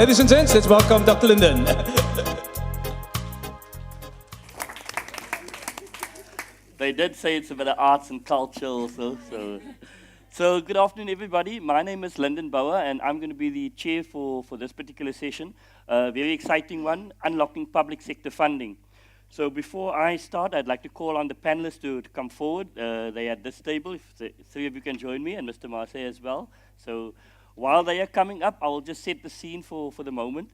ladies and gents, let's welcome Dr. Linden. They did say it's a bit of arts and culture also. So good afternoon, everybody. My name is Linden Bauer, and I'm going to be the chair for this particular session. Very exciting one, unlocking public sector funding. So before I start, I'd like to call on the panelists to come forward. They are at this table. If the three of you can join me, and Mr. Marseille as well. So while they are coming up, I will just set the scene for the moment.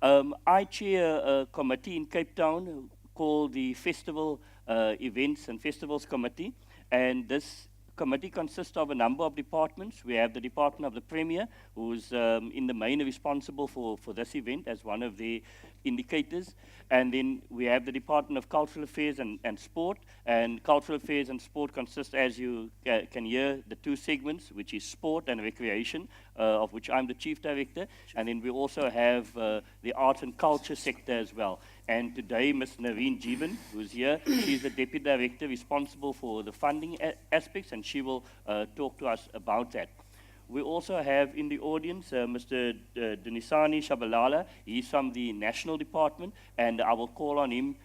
I chair a committee in Cape Town called the Festival Events and Festivals Committee, and this committee consists of a number of departments. We have the Department of the Premier, who's in the main responsible for this event as one of the indicators. And then we have the Department of Cultural Affairs and Sport. And Cultural Affairs and Sport consist, as you can hear, the two segments, which is sport and recreation, of which I'm the Chief Director. And then we also have the arts and culture sector as well. And today, Ms. Nareen Jeevan, who's here, she's the Deputy Director responsible for the funding aspects, and she will talk to us about that. We also have in the audience Mr. Dunisani Shabalala. He's from the National Department, and I will call on him.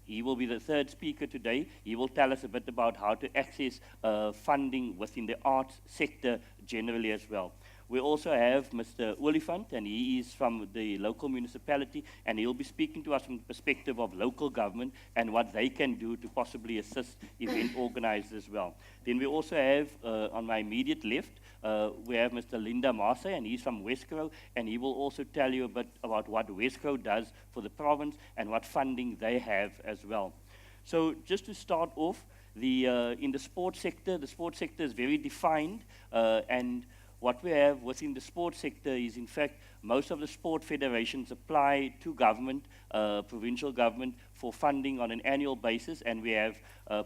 He will be the third speaker today. He will tell us a bit about how to access funding within the arts sector generally as well. We also have Mr. Oliphant, and he is from the local municipality, and he'll be speaking to us from the perspective of local government and what they can do to possibly assist event organizers as well. Then we also have, on my immediate left, we have Mr. Linda Marseille, and he's from Westkro, and he will also tell you a bit about what Westkro does for the province and what funding they have as well. So just to start off, in the sports sector is very defined, and what we have within the sports sector is, in fact, most of the sport federations apply to government, provincial government, for funding on an annual basis, and we have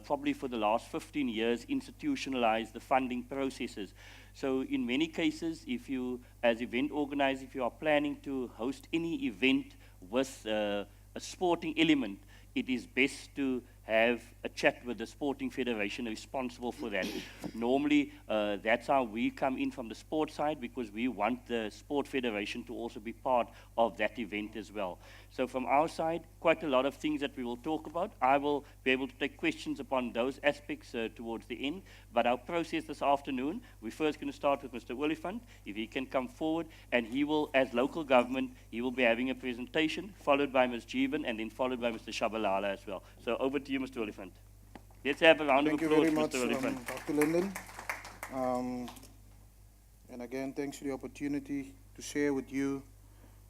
probably for the last 15 years institutionalized the funding processes. So in many cases, if you, as event organizer, if you are planning to host any event with a sporting element, it is best to have a chat with the sporting federation responsible for that. Normally, that's how we come in from the sport side, because we want the sport federation to also be part of that event as well. So from our side, quite a lot of things that we will talk about. I will be able to take questions upon those aspects towards the end, but our process this afternoon, we're first going to start with Mr. Oliphant, if he can come forward, and he will, as local government, he will be having a presentation, followed by Ms. Jeevan, and then followed by Mr. Shabalala as well. So over to you, Mr. Oliphant. Let's have a round of applause, Mr. Oliphant. Dr. Linden. And again, thanks for the opportunity to share with you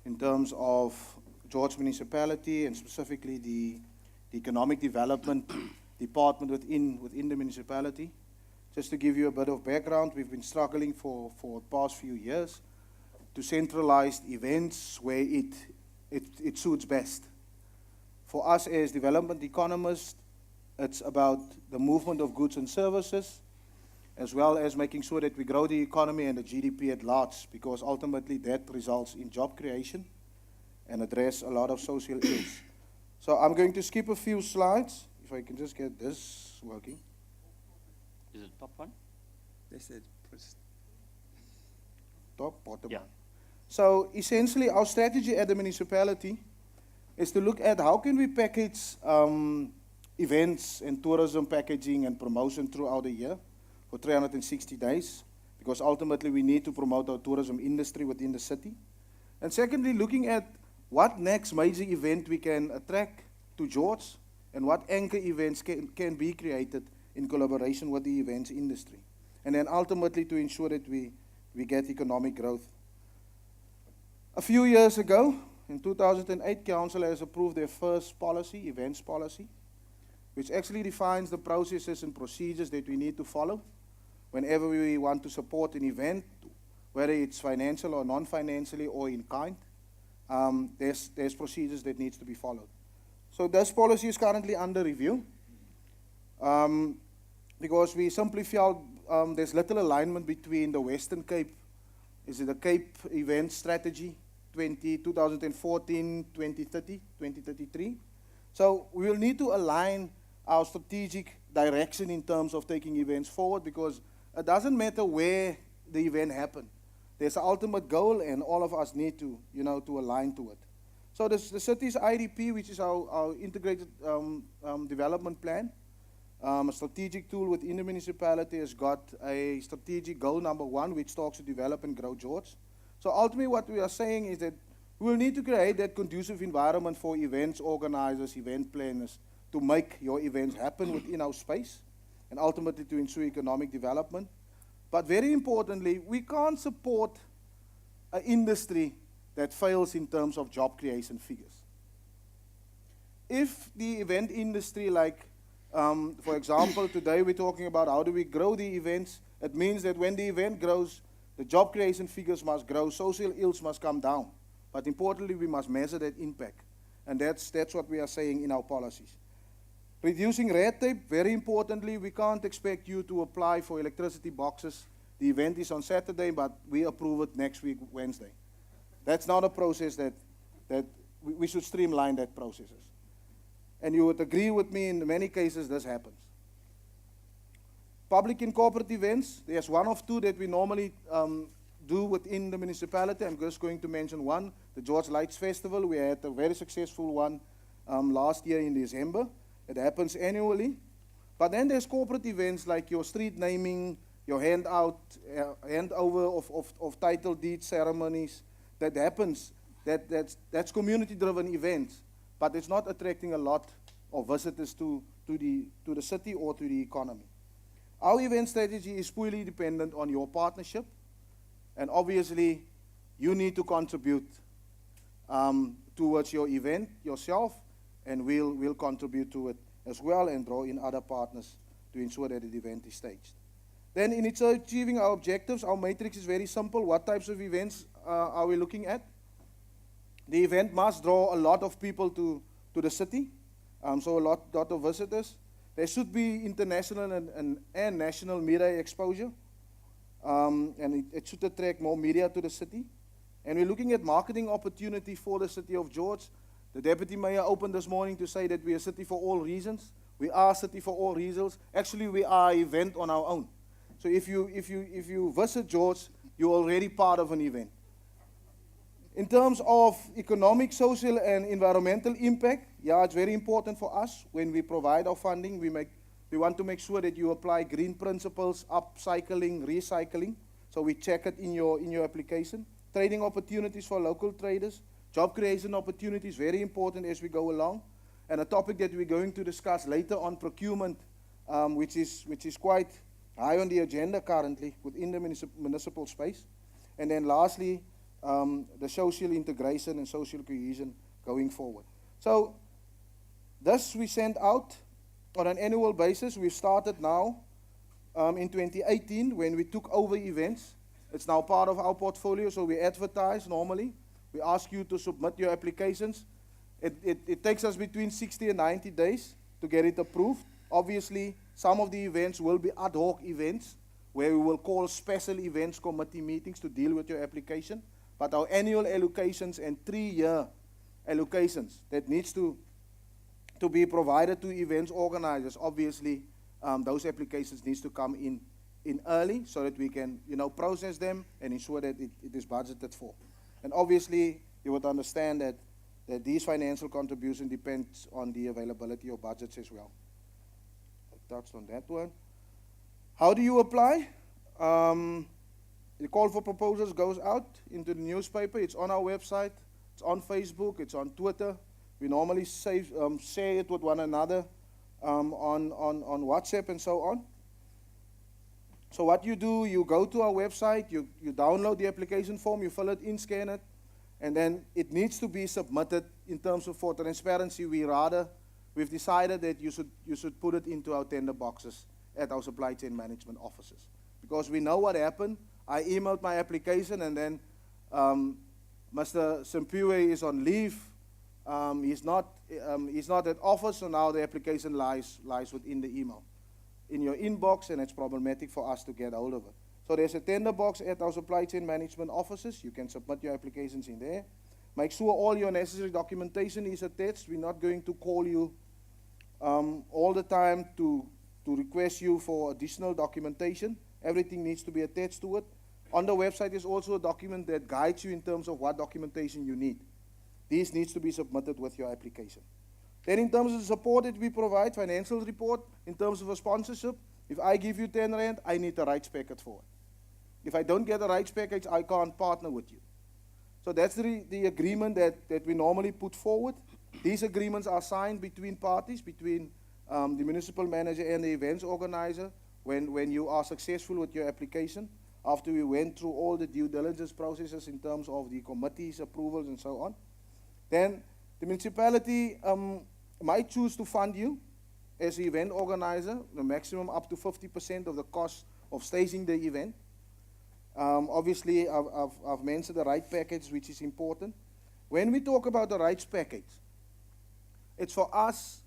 in terms of George Municipality and specifically the Economic Development Department within the municipality. Just to give you a bit of background, we've been struggling for the past few years to centralize events where it suits best. For us as development economists, it's about the movement of goods and services, as well as making sure that we grow the economy and the GDP at large, because ultimately that results in job creation and address a lot of social ills. So I'm going to skip a few slides, if I can just get this working. Is it top one? That's it. Top, bottom. Yeah. So essentially our strategy at the municipality is to look at how can we package events and tourism packaging and promotion throughout the year for 360 days, because ultimately we need to promote our tourism industry within the city. And secondly, looking at what next major event we can attract to George and what anchor events can be created in collaboration with the events industry. And then ultimately to ensure that we get economic growth. A few years ago, in 2008, Council has approved their first policy, events policy, which actually defines the processes and procedures that we need to follow whenever we want to support an event, whether it's financial or non-financially or in kind. There's procedures that needs to be followed. So this policy is currently under review because we simply felt there's little alignment between the Western Cape, is it the Cape Event Strategy 2014, 2030, 2033. So we will need to align our strategic direction in terms of taking events forward, because it doesn't matter where the event happened. there's an ultimate goal, and all of us need to, to align to it. So the city's IDP, which is our integrated development plan, a strategic tool within the municipality, has got a strategic goal number 1, which talks to develop and grow George. So ultimately what we are saying is that we will need to create that conducive environment for events organizers, event planners, to make your events happen within our space, and ultimately to ensure economic development. But very importantly, we can't support an industry that fails in terms of job creation figures. If the event industry, like, for example, today we're talking about how do we grow the events, it means that when the event grows, the job creation figures must grow, social ills must come down. But importantly, we must measure that impact. And that's what we are saying in our policies. Reducing red tape, very importantly, we can't expect you to apply for electricity boxes. The event is on Saturday, but we approve it next week, Wednesday. That's not a process that we should streamline that processes. And you would agree with me, in many cases this happens. Public and corporate events, there's one of two that we normally do within the municipality. I'm just going to mention one, the George Lights Festival. We had a very successful one last year in December. It happens annually. But then there's corporate events like your street naming, your handover of title deed ceremonies. That happens, that's community-driven events, but it's not attracting a lot of visitors to the city or to the economy. Our event strategy is fully dependent on your partnership, and obviously you need to contribute towards your event yourself, and we'll contribute to it as well and draw in other partners to ensure that the event is staged. Then in achieving our objectives, our matrix is very simple. What types of events are we looking at? The event must draw a lot of people to the city, so a lot of visitors. There should be international and national media exposure, and it should attract more media to the city. And we're looking at marketing opportunity for the city of George. The Deputy Mayor opened this morning to say that we are a city for all reasons. We are a city for all reasons. Actually, we are an event on our own. So if you visit George, you're already part of an event. In terms of economic, social, and environmental impact, yeah, it's very important for us when we provide our funding. We want to make sure that you apply green principles, upcycling, recycling. So we check it in your application. Trading opportunities for local traders, job creation opportunities, very important as we go along. And a topic that we're going to discuss later on, procurement, which is quite high on the agenda currently within the municipal space. And then lastly, the social integration and social cohesion going forward. So this we send out on an annual basis. We started now in 2018 when we took over events. It's now part of our portfolio, so we advertise normally. We ask you to submit your applications. It takes us between 60 and 90 days to get it approved. Obviously, some of the events will be ad hoc events where we will call special events committee meetings to deal with your application. But our annual allocations and 3-year allocations that needs to be provided to events organizers, obviously those applications needs to come in early so that we can process them and ensure that it is budgeted for. And obviously you would understand that these financial contributions depends on the availability of budgets as well. Touched on that one. How do you apply? The call for proposals goes out into the newspaper. It's on our website. It's on Facebook. It's on Twitter. We normally share it with one another on WhatsApp and so on. So what you do, you go to our website, you download the application form, you fill it in, scan it, and then it needs to be submitted in terms of for transparency. We've decided that you should put it into our tender boxes at our supply chain management offices. Because we know what happened. I emailed my application and then Mr. Simpiwe is on leave. He's not at office, so now the application lies within the email, in your inbox, and it's problematic for us to get hold of it. So there's a tender box at our supply chain management offices. You can submit your applications in there. Make sure all your necessary documentation is attached. We're not going to call you all the time to request you for additional documentation. Everything needs to be attached to it. On the website is also a document that guides you in terms of what documentation you need. This needs to be submitted with your application. Then in terms of the support that we provide, financial report, in terms of a sponsorship, if I give you 10 Rand, I need a rights package for it. If I don't get a rights package, I can't partner with you. So that's the agreement that we normally put forward. These agreements are signed between parties, between the municipal manager and the events organizer when you are successful with your application, after we went through all the due diligence processes in terms of the committees, approvals, and so on. Then the municipality might choose to fund you as the event organizer, the maximum up to 50% of the cost of staging the event. Obviously, I've mentioned the right package, which is important. When we talk about the rights package, it's for us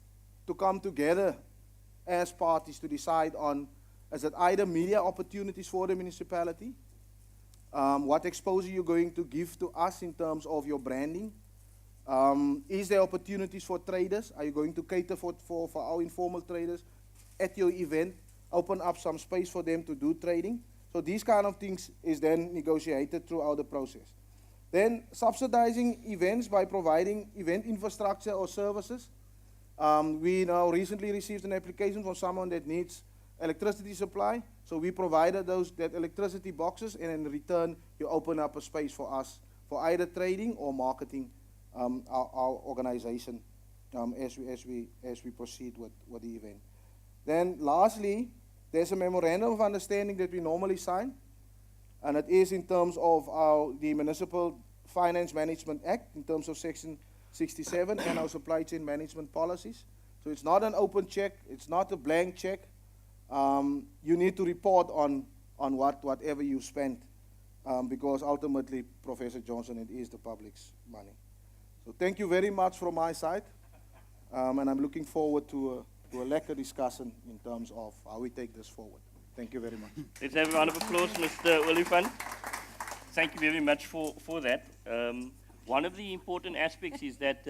to come together as parties to decide on, is it either media opportunities for the municipality, what exposure you're going to give to us in terms of your branding, is there opportunities for traders? Are you going to cater for our informal traders at your event, open up some space for them to do trading? So these kind of things is then negotiated throughout the process. Then subsidizing events by providing event infrastructure or services. We now recently received an application from someone that needs electricity supply. So we provided that electricity boxes, and in return, you open up a space for us for either trading or marketing our organization as we proceed with the event. Then lastly, there's a memorandum of understanding that we normally sign, and it is in terms of the Municipal Finance Management Act, in terms of Section 67 and our supply chain management policies. So it's not an open check, it's not a blank check. You need to report on whatever you spent, because ultimately, Professor Johnson, it is the public's money. So thank you very much from my side, and I'm looking forward to a lekker discussion in terms of how we take this forward. Thank you very much. Let's have a round of applause, Mr. Olifant. Thank you very much for that. One of the important aspects is that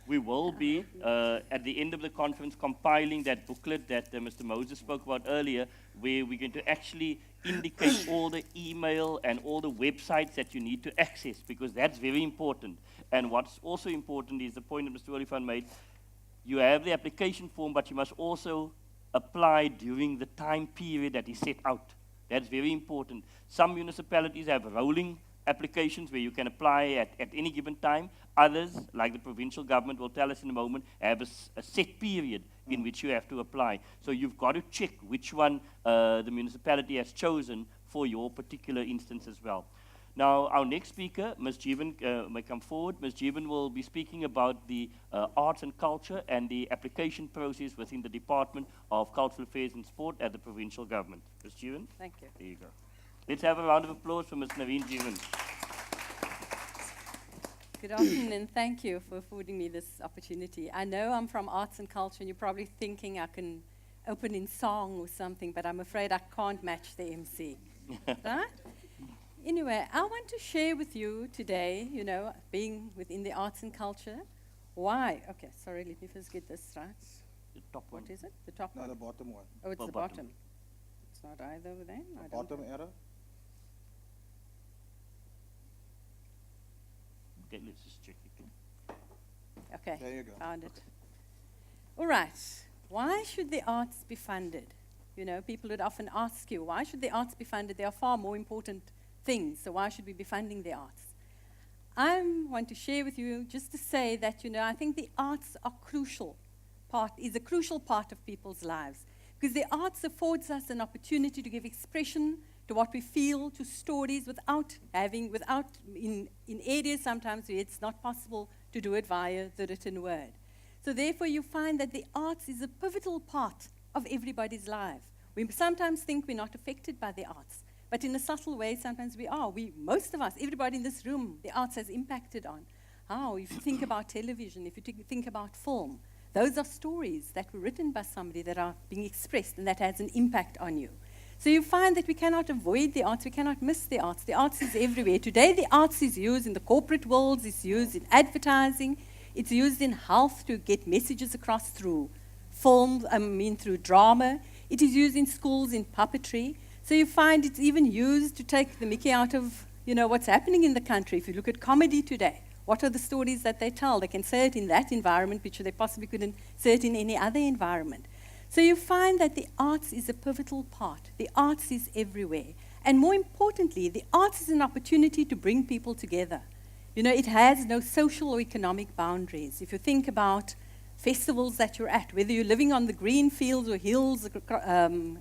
we will be, at the end of the conference, compiling that booklet that Mr. Moses spoke about earlier, where we're going to actually indicate all the email and all the websites that you need to access, because that's very important. And what's also important is the point that Mr. Olifant made. You have the application form, but you must also apply during the time period that is set out. That's very important. Some municipalities have rolling applications where you can apply at any given time. Others, like the provincial government will tell us in a moment, have a set period in which you have to apply. So you've got to check which one the municipality has chosen for your particular instance as well. Now, our next speaker, Ms. Jeevan, may come forward. Ms. Jeevan will be speaking about the arts and culture and the application process within the Department of Cultural Affairs and Sport at the provincial government. Ms. Jeevan? Thank you. There you go. Let's have a round of applause for Ms. Naveen Jeevan. Good afternoon, and thank you for affording me this opportunity. I know I'm from arts and culture, and you're probably thinking I can open in song or something, but I'm afraid I can't match the MC. Right? Anyway, I want to share with you today, being within the arts and culture, why. Okay, sorry, let me first get this right. The top one. What is it? The top No, one? the bottom one. Oh, it's Oh, the bottom. bottom. It's not either then. I The don't bottom know. arrow. Okay, let's just check it. Okay, There you go. found it. All right. Why should the arts be funded? People would often ask you, why should the arts be funded? There are far more important things, so why should we be funding the arts? I want to share with you just to say that, I think the arts are is a crucial part of people's lives, because the arts affords us an opportunity to give expression to what we feel, to stories, without in areas sometimes where it's not possible to do it via the written word. So therefore you find that the arts is a pivotal part of everybody's life. We sometimes think we're not affected by the arts, but in a subtle way, sometimes we are. Most of us, everybody in this room, the arts has impacted on. How? If you think about television, if you think about film, those are stories that were written by somebody that are being expressed, and that has an impact on you. So you find that we cannot avoid the arts, we cannot miss the arts. The arts is everywhere. Today, the arts is used in the corporate world, it's used in advertising, it's used in health to get messages across through film, through drama. It is used in schools in puppetry. So you find it's even used to take the mickey out of, what's happening in the country. If you look at comedy today, what are the stories that they tell? They can say it in that environment, which they possibly couldn't say it in any other environment. So you find that the arts is a pivotal part. The arts is everywhere. And more importantly, the arts is an opportunity to bring people together. It has no social or economic boundaries. If you think about festivals that you're at, whether you're living on the green fields or hills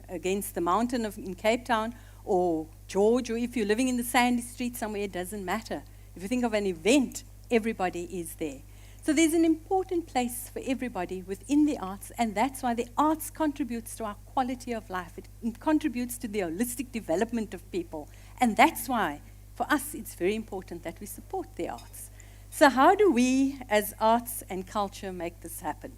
against the mountain in Cape Town or George, or if you're living in the sandy street somewhere, it doesn't matter. If you think of an event, everybody is there. So there's an important place for everybody within the arts, and that's why the arts contributes to our quality of life. It contributes to the holistic development of people. And that's why, for us, it's very important that we support the arts. So how do we, as arts and culture, make this happen?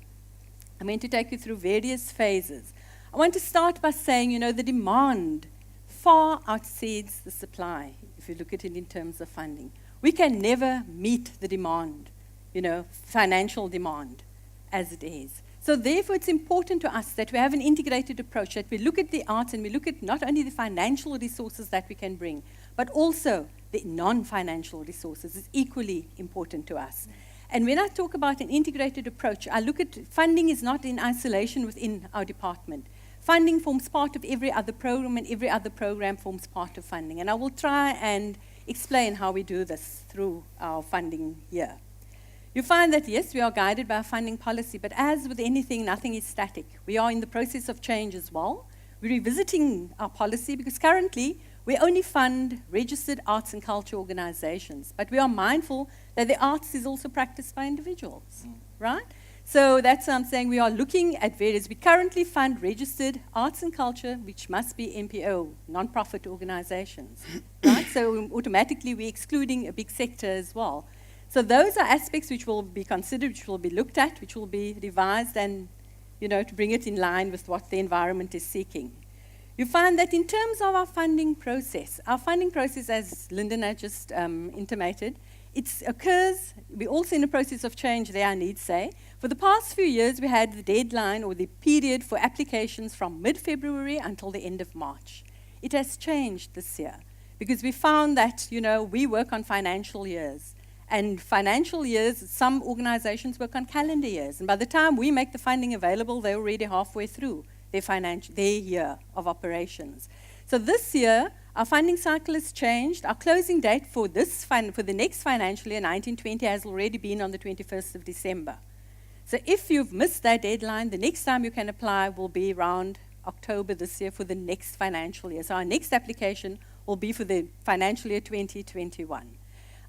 I'm going to take you through various phases. I want to start by saying, the demand far exceeds the supply, if you look at it in terms of funding. We can never meet the demand, financial demand as it is. So therefore, it's important to us that we have an integrated approach, that we look at the arts and we look at not only the financial resources that we can bring, but also the non-financial resources is equally important to us. And when I talk about an integrated approach, I look at funding is not in isolation within our department. Funding forms part of every other program, and every other program forms part of funding. And I will try and explain how we do this through our funding year. You find that, yes, we are guided by a funding policy, but as with anything, nothing is static. We are in the process of change as well. We're revisiting our policy because currently we only fund registered arts and culture organizations, but we are mindful that the arts is also practiced by individuals, right? So that's what I'm saying. We are looking at various. We currently fund registered arts and culture, which must be NPO, non-profit organizations, right? So automatically we're excluding a big sector as well. So those are aspects which will be considered, which will be looked at, which will be revised and, to bring it in line with what the environment is seeking. You find that in terms of our funding process, as Lyndon had just intimated, it occurs, we're also in a process of change there, I need say. For the past few years, we had the deadline or the period for applications from mid-February until the end of March. It has changed this year because we found that, we work on financial years. And financial years, some organizations work on calendar years. And by the time we make the funding available, they're already halfway through their year of operations. So this year, our funding cycle has changed. Our closing date for the next financial year, 1920, has already been on the 21st of December. So if you've missed that deadline, the next time you can apply will be around October this year for the next financial year. So our next application will be for the financial year 2021.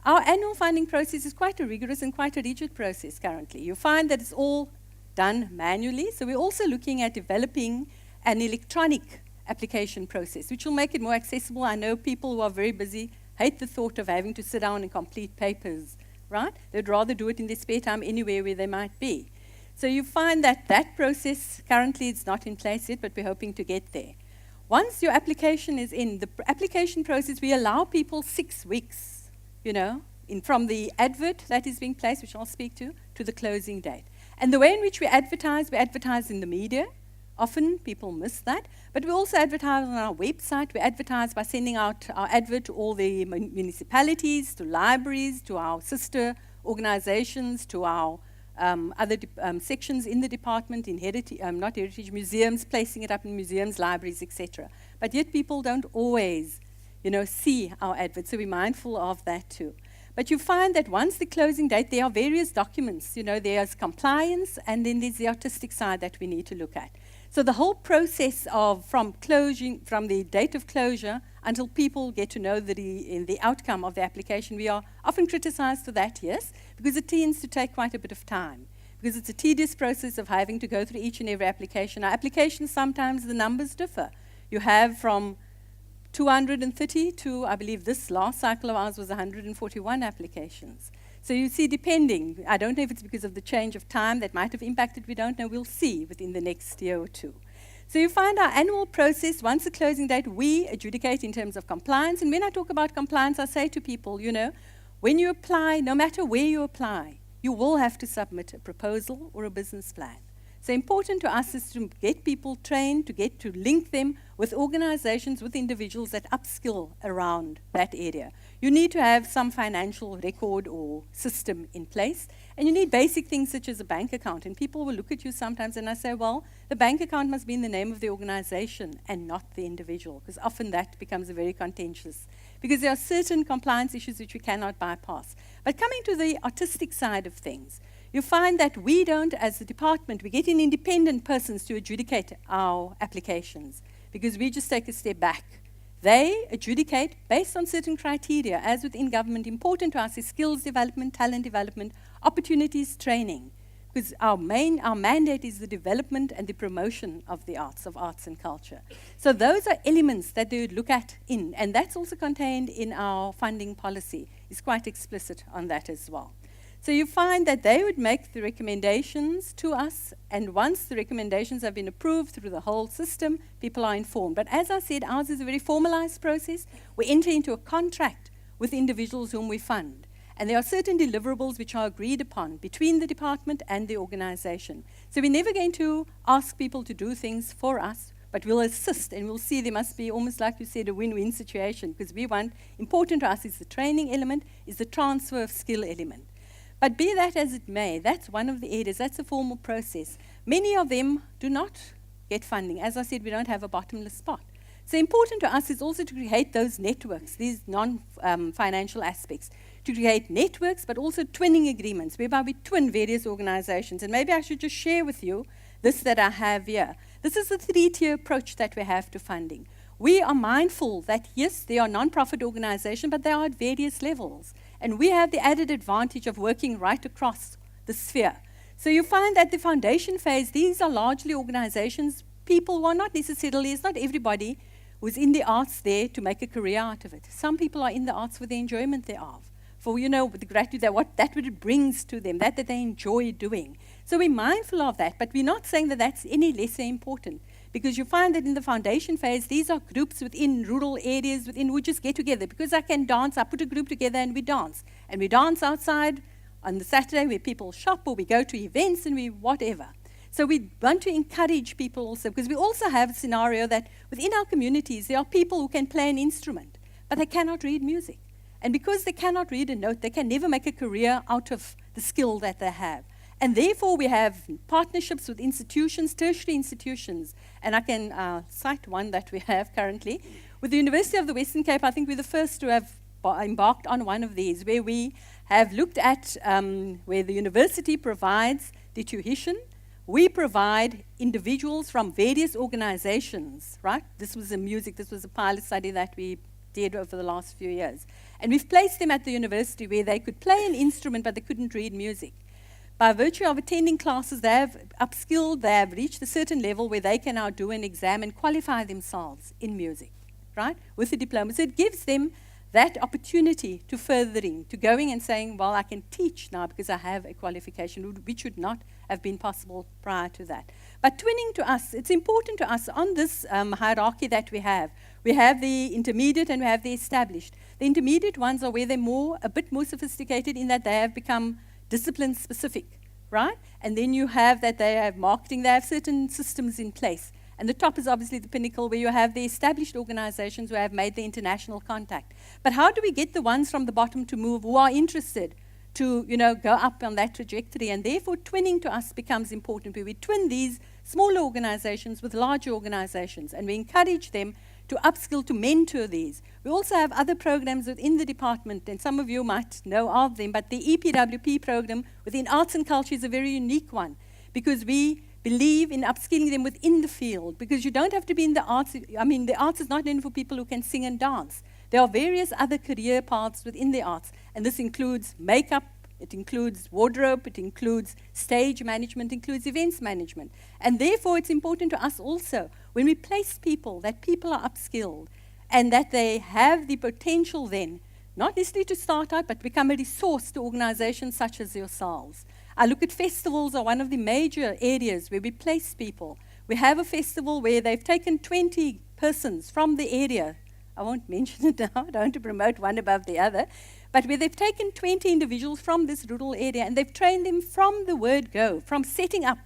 Our annual funding process is quite a rigorous and quite a rigid process currently. You find that it's all done manually. So we're also looking at developing an electronic application process, which will make it more accessible. I know people who are very busy hate the thought of having to sit down and complete papers, right? They'd rather do it in their spare time anywhere where they might be. So you find that that process, currently it's not in place yet, but we're hoping to get there. Once your application is in, the application process, we allow people 6 weeks, from the advert that is being placed, which I'll speak to the closing date. And the way in which we advertise in the media. Often people miss that. But we also advertise on our website. We advertise by sending out our advert to all the municipalities, to libraries, to our sister organizations, to our other sections in the department, in not heritage museums, placing it up in museums, libraries, etc. But yet people don't always, see our advert. So we're mindful of that too. But you find that once the closing date, there are various documents. There's compliance, and then there's the artistic side that we need to look at. So the whole process from the date of closure until people get to know the outcome of the application, we are often criticized for that, yes, because it tends to take quite a bit of time, because it's a tedious process of having to go through each and every application. Our applications, sometimes the numbers differ. You have from 230 to, I believe this last cycle of ours was 141 applications. So you see, depending, I don't know if it's because of the change of time that might have impacted, we don't know, we'll see within the next year or two. So you find our annual process, once the closing date, we adjudicate in terms of compliance. And when I talk about compliance, I say to people, when you apply, no matter where you apply, you will have to submit a proposal or a business plan. So important to us is to get people trained, to get to link them with organizations, with individuals that upskill around that area. You need to have some financial record or system in place, and you need basic things such as a bank account. And people will look at you sometimes and I say, well, the bank account must be in the name of the organization and not the individual, because often that becomes very contentious, because there are certain compliance issues which we cannot bypass. But coming to the artistic side of things, you find that we don't, as a department, we get in independent persons to adjudicate our applications, because we just take a step back. They adjudicate based on certain criteria, as within government. Important to us is skills development, talent development, opportunities, training, because our mandate is the development and the promotion of the arts, of arts and culture. So those are elements that they would look at in, and that's also contained in our funding policy. It's quite explicit on that as well. So you find that they would make the recommendations to us, and once the recommendations have been approved through the whole system, people are informed. But as I said, ours is a very formalized process. We enter into a contract with individuals whom we fund, and there are certain deliverables which are agreed upon between the department and the organization. So we're never going to ask people to do things for us, but we'll assist, and we'll see there must be, almost like you said, a win-win situation, because we want, important to us is the training element, is the transfer of skill element. But be that as it may, that's one of the areas, that's a formal process. Many of them do not get funding. As I said, we don't have a bottomless pot. So important to us is also to create those networks, these non-financial aspects, to create networks, but also twinning agreements, whereby we twin various organizations. And maybe I should just share with you this that I have here. This is a 3-tier approach that we have to funding. We are mindful that, yes, they are non-profit organizations, but they are at various levels. And we have the added advantage of working right across the sphere. So you find that the foundation phase, these are largely organizations, people who are not necessarily, it's not everybody who's in the arts there to make a career out of it. Some people are in the arts for the enjoyment thereof, for, you know, the gratitude that what it brings to them, that they enjoy doing. So we're mindful of that, but we're not saying that that's any lesser important. Because you find that in the foundation phase, these are groups within rural areas, within we just get together. Because I can dance, I put a group together and we dance. And we dance outside on the Saturday where people shop, or we go to events and we whatever. So we want to encourage people also, because we also have a scenario that within our communities, there are people who can play an instrument, but they cannot read music. And because they cannot read a note, they can never make a career out of the skill that they have. And therefore, we have partnerships with institutions, tertiary institutions. And I can cite one that we have currently. With the University of the Western Cape, I think we're the first to have embarked on one of these, where we have looked at where the university provides the tuition. We provide individuals from various organizations, right? This was a pilot study that we did over the last few years. And we've placed them at the university where they could play an instrument, but they couldn't read music. By virtue of attending classes, they have upskilled, they have reached a certain level where they can now do an exam and qualify themselves in music, right, with a diploma. So it gives them that opportunity to furthering, to going and saying, well, I can teach now because I have a qualification, which would not have been possible prior to that. But twinning to us, it's important to us on this hierarchy that we have. We have the intermediate and we have the established. The intermediate ones are where they're a bit more sophisticated in that they have become discipline specific, right? And then you have that they have marketing, they have certain systems in place. And the top is obviously the pinnacle where you have the established organizations who have made the international contact. But how do we get the ones from the bottom to move who are interested to, you know, go up on that trajectory? And therefore, twinning to us becomes important, where we twin these smaller organizations with larger organizations, and we encourage them to upskill, to mentor these. We also have other programs within the department, and some of you might know of them, but the EPWP program within arts and culture is a very unique one, because we believe in upskilling them within the field, because you don't have to be in the arts. I mean, the arts is not only for people who can sing and dance. There are various other career paths within the arts, and this includes makeup, it includes wardrobe, it includes stage management, includes events management. And therefore, it's important to us also, when we place people, that people are upskilled and that they have the potential then, not necessarily to start out, but become a resource to organizations such as yourselves. I look at festivals are one of the major areas where we place people. We have a festival where they've taken 20 persons from the area. I won't mention it now, I don't want to promote one above the other, but where they've taken 20 individuals from this rural area and they've trained them from the word go, from setting up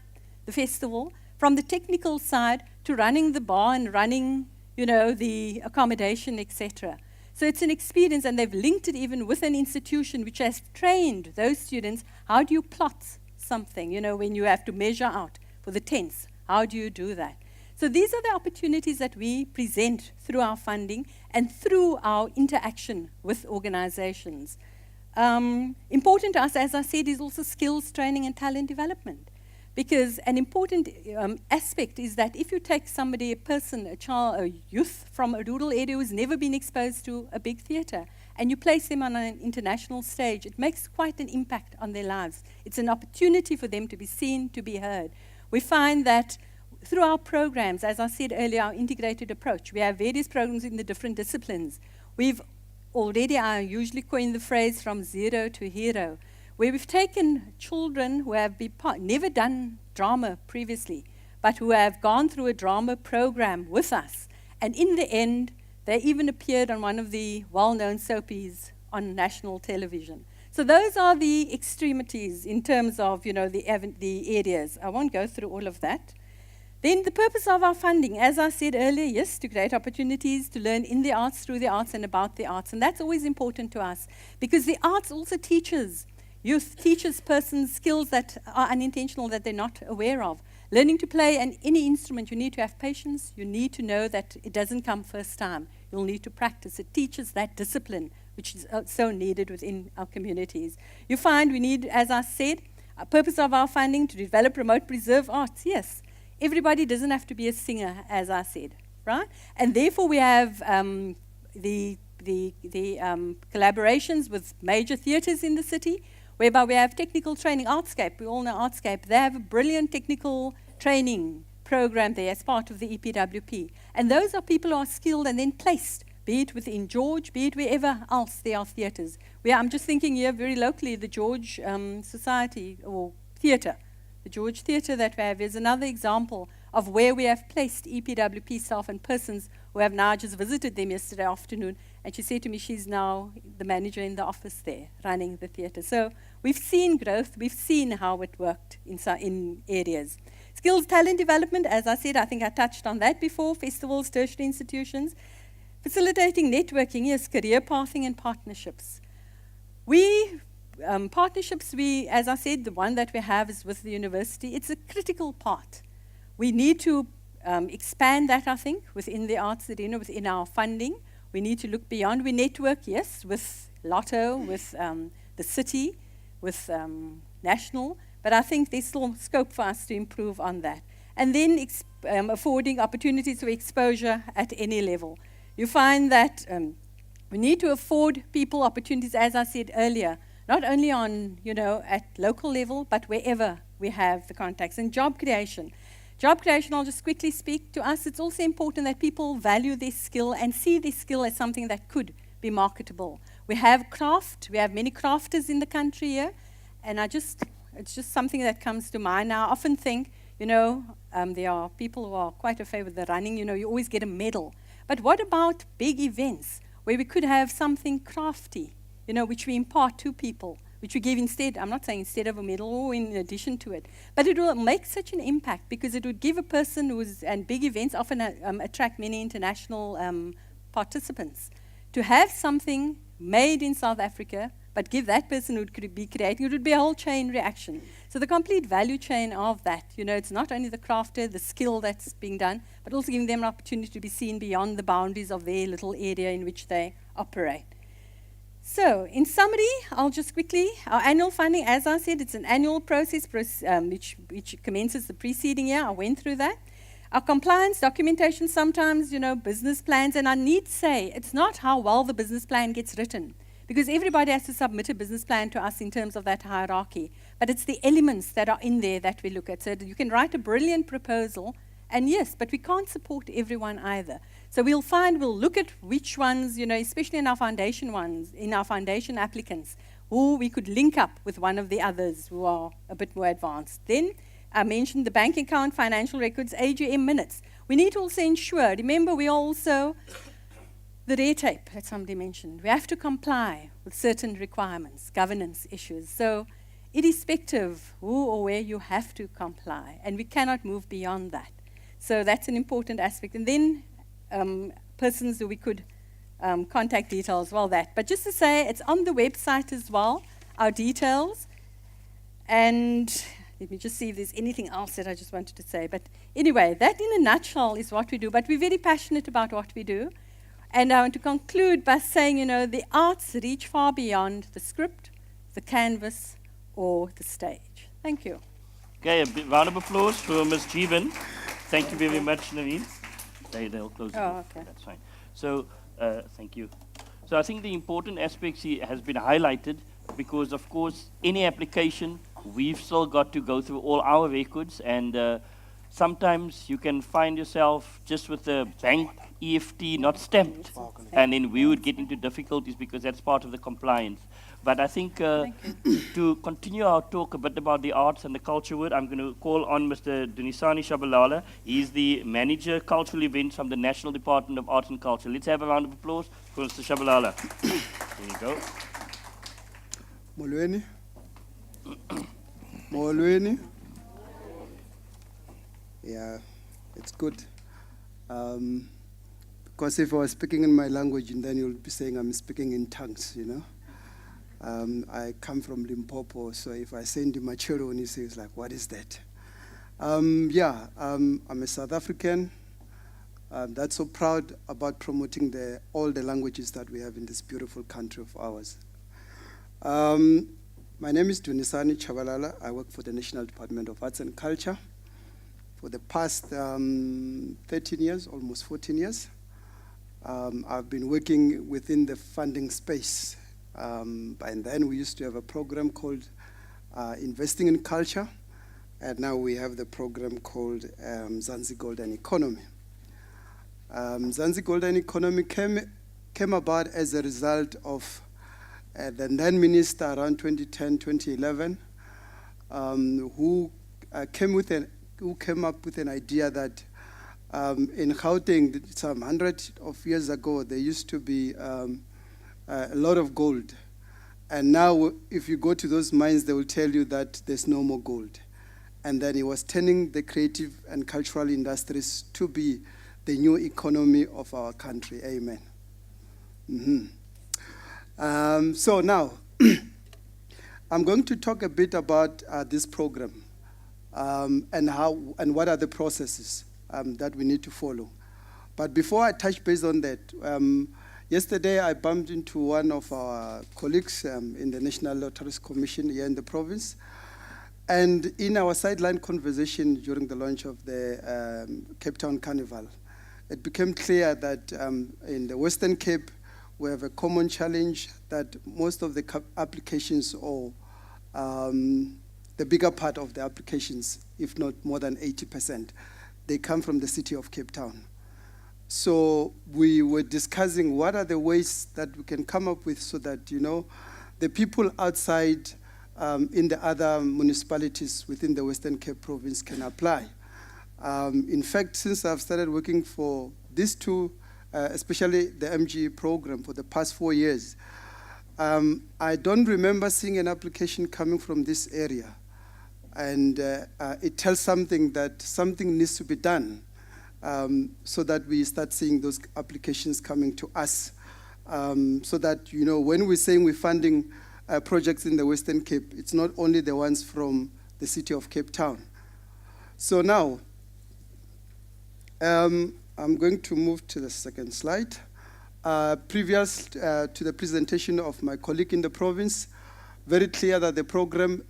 the festival, from the technical side to running the bar and running, the accommodation, etc. So it's an experience, and they've linked it even with an institution which has trained those students. How do you plot something, when you have to measure out for the tents? How do you do that? So these are the opportunities that we present through our funding and through our interaction with organizations. Important to us, as I said, is also skills training and talent development. Because an important aspect is that if you take somebody, a person, a child, a youth from a rural area who's never been exposed to a big theatre, and you place them on an international stage, it makes quite an impact on their lives. It's an opportunity for them to be seen, to be heard. We find that through our programs, as I said earlier, our integrated approach, we have various programs in the different disciplines. We've already, I usually coin the phrase from zero to hero, where we've taken children who have never done drama previously, but who have gone through a drama program with us. And in the end, they even appeared on one of the well-known soapies on national television. So those are the extremities in terms of, the areas. I won't go through all of that. Then the purpose of our funding, as I said earlier, yes, to create opportunities to learn in the arts, through the arts, and about the arts. And that's always important to us, because the arts also teaches persons skills that are unintentional, that they're not aware of. Learning to play any instrument, you need to have patience. You need to know that it doesn't come first time. You'll need to practice. It teaches that discipline, which is so needed within our communities. You find we need, as I said, a purpose of our funding to develop, promote, preserve arts. Yes, everybody doesn't have to be a singer, as I said, right? And therefore we have the collaborations with major theatres in the city, whereby we have technical training. Artscape, we all know Artscape. They have a brilliant technical training program there as part of the EPWP. And those are people who are skilled and then placed, be it within George, be it wherever else there are theatres. I'm just thinking here very locally, the George Society or Theatre. The George Theatre that we have is another example of where we have placed EPWP staff and persons who have now just visited them yesterday afternoon. And she said to me she's now the manager in the office there, running the theatre. So we've seen growth. We've seen how it worked in areas. Skills, talent development, as I said, I think I touched on that before. Festivals, tertiary institutions. Facilitating networking, yes, career pathing and partnerships. Partnerships, as I said, the one that we have is with the university. It's a critical part. We need to expand that, I think, within the arts arena, within our funding. We need to look beyond. We network, yes, with Lotto, with the city, with national, but I think there's still scope for us to improve on that. And then affording opportunities for exposure at any level. You find that we need to afford people opportunities, as I said earlier, not only on, at local level, but wherever we have the contacts. And job creation. Job creation, I'll just quickly speak to us. It's also important that people value their skill and see their skill as something that could be marketable. We have craft. We have many crafters in the country here. And it's just something that comes to mind now. I often think, there are people who are quite afraid with the running. You always get a medal. But what about big events where we could have something crafty, which we impart to people, which we give instead, I'm not saying instead of a medal or in addition to it, but it will make such an impact because it would give a person and big events often attract many international participants. To have something made in South Africa, but give that person who could be creating, it would be a whole chain reaction. So the complete value chain of that, it's not only the crafter, the skill that's being done, but also giving them an opportunity to be seen beyond the boundaries of their little area in which they operate. So, in summary, I'll just quickly, our annual funding, as I said, it's an annual process which commences the preceding year. I went through that. Our compliance documentation, sometimes, business plans, and I need to say, it's not how well the business plan gets written, because everybody has to submit a business plan to us in terms of that hierarchy, but it's the elements that are in there that we look at. So you can write a brilliant proposal, and yes, but we can't support everyone either. So we'll look at which ones, especially in our foundation applicants, who we could link up with one of the others who are a bit more advanced. Then I mentioned the bank account, financial records, AGM minutes. We need to also ensure, remember we also, the red tape that somebody mentioned, we have to comply with certain requirements, governance issues. So irrespective who or where you have to comply, and we cannot move beyond that. So that's an important aspect. And then persons who we could contact details, well, that. But just to say, it's on the website as well, our details. And let me just see if there's anything else that I just wanted to say. But anyway, that in a nutshell is what we do. But we're very passionate about what we do. And I want to conclude by saying, you know, the arts reach far beyond the script, the canvas, or the stage. Thank you. Okay, a big round of applause for Ms. Jeevan. Thank you very much, Naveen. They'll close it. Oh, okay. That's fine. So, thank you. So I think the important aspects here has been highlighted because, of course, any application, we've still got to go through all our records, and sometimes you can find yourself just with the bank EFT not stamped, and then we would get into difficulties because that's part of the compliance. But I think to continue our talk a bit about the arts and the culture word, I'm going to call on Mr. Dunisani Shabalala. He's the Manager Cultural Events from the National Department of Arts and Culture. Let's have a round of applause for Mr. Shabalala. There you go. Molweni. Molweni. Yeah, it's good. Because if I was speaking in my language, and then you'll be saying I'm speaking in tongues, you know. I come from Limpopo, so if I say Ndimachero, when he says like, what is that? I'm a South African. That's so proud about promoting all the languages that we have in this beautiful country of ours. My name is Dunisani Chabalala. I work for the National Department of Arts and Culture for the past 13 years, almost 14 years. I've been working within the funding space. By then we used to have a program called Investing in Culture, and now we have the program called Mzansi Golden Economy. Mzansi Golden Economy came about as a result of the then minister around 2010, 2011, who came up with an idea that in Gauteng, some 100 of years ago, there used to be a lot of gold. And now, if you go to those mines, they will tell you that there's no more gold. And then he was turning the creative and cultural industries to be the new economy of our country. Amen. So now, I'm going to talk a bit about this program and what are the processes that we need to follow. But before I touch base on that, yesterday I bumped into one of our colleagues in the National Lotteries Commission here in the province. And in our sideline conversation during the launch of the Cape Town Carnival, it became clear that in the Western Cape, we have a common challenge that most of the applications, or the bigger part of the applications, if not more than 80%, they come from the city of Cape Town. So we were discussing what are the ways that we can come up with so that, you know, the people outside in the other municipalities within the Western Cape province can apply. In fact, since I've started working for these two, especially the MG program for the past 4 years, I don't remember seeing an application coming from this area. And it tells something that something needs to be done so that we start seeing those applications coming to us. So that, you know, when we're saying we're funding projects in the Western Cape, it's not only the ones from the city of Cape Town. So now, I'm going to move to the second slide. Previous to the presentation of my colleague in the province, very clear that the program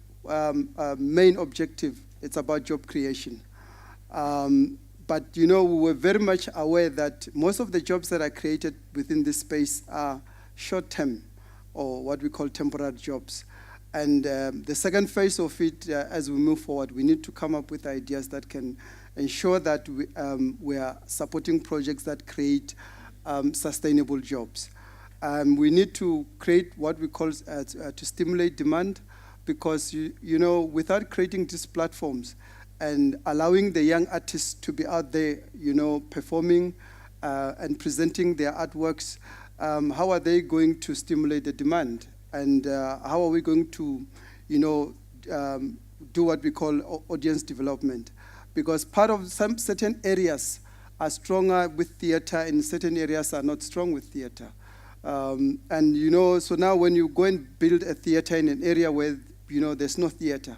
main objective, it's about job creation. But, you know, we were very much aware that most of the jobs that are created within this space are short-term, or what we call temporary jobs. And the second phase of it, as we move forward, we need to come up with ideas that can ensure that we are supporting projects that create sustainable jobs. We need to create what we call to stimulate demand, because, you know, without creating these platforms and allowing the young artists to be out there, you know, performing and presenting their artworks, how are they going to stimulate the demand? And how are we going to, you know, do what we call audience development, because part of some certain areas are stronger with theater and certain areas are not strong with theater. And so now when you go and build a theater in an area where there's no theater,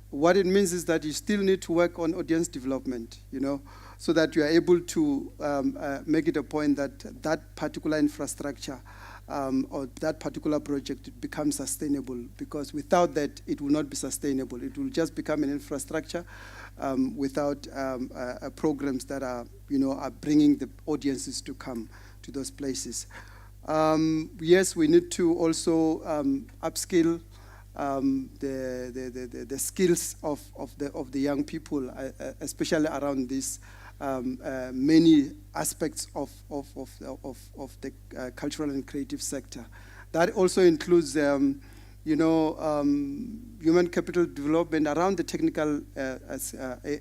what it means is that you still need to work on audience development, so that you are able to make it a point that that particular infrastructure or that particular project becomes sustainable, because without that, it will not be sustainable. It will just become an infrastructure without programs that are bringing the audiences to come to those places. Yes, we need to also upskill the skills of the young people, especially around these many aspects of the cultural and creative sector. That also includes, human capital development around the technical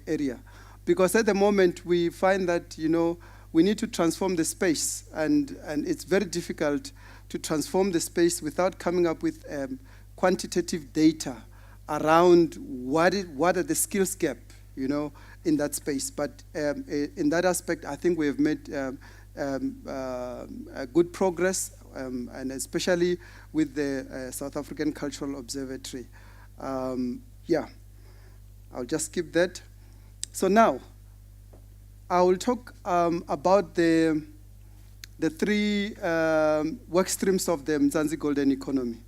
area, because at the moment we find that we need to transform the space, and it's very difficult to transform the space without coming up with quantitative data around what are the skills gap, in that space. But in that aspect, I think we have made good progress, and especially with the South African Cultural Observatory. Yeah, I'll just skip that. So now, I will talk about the three work streams of the Mzansi Golden Economy.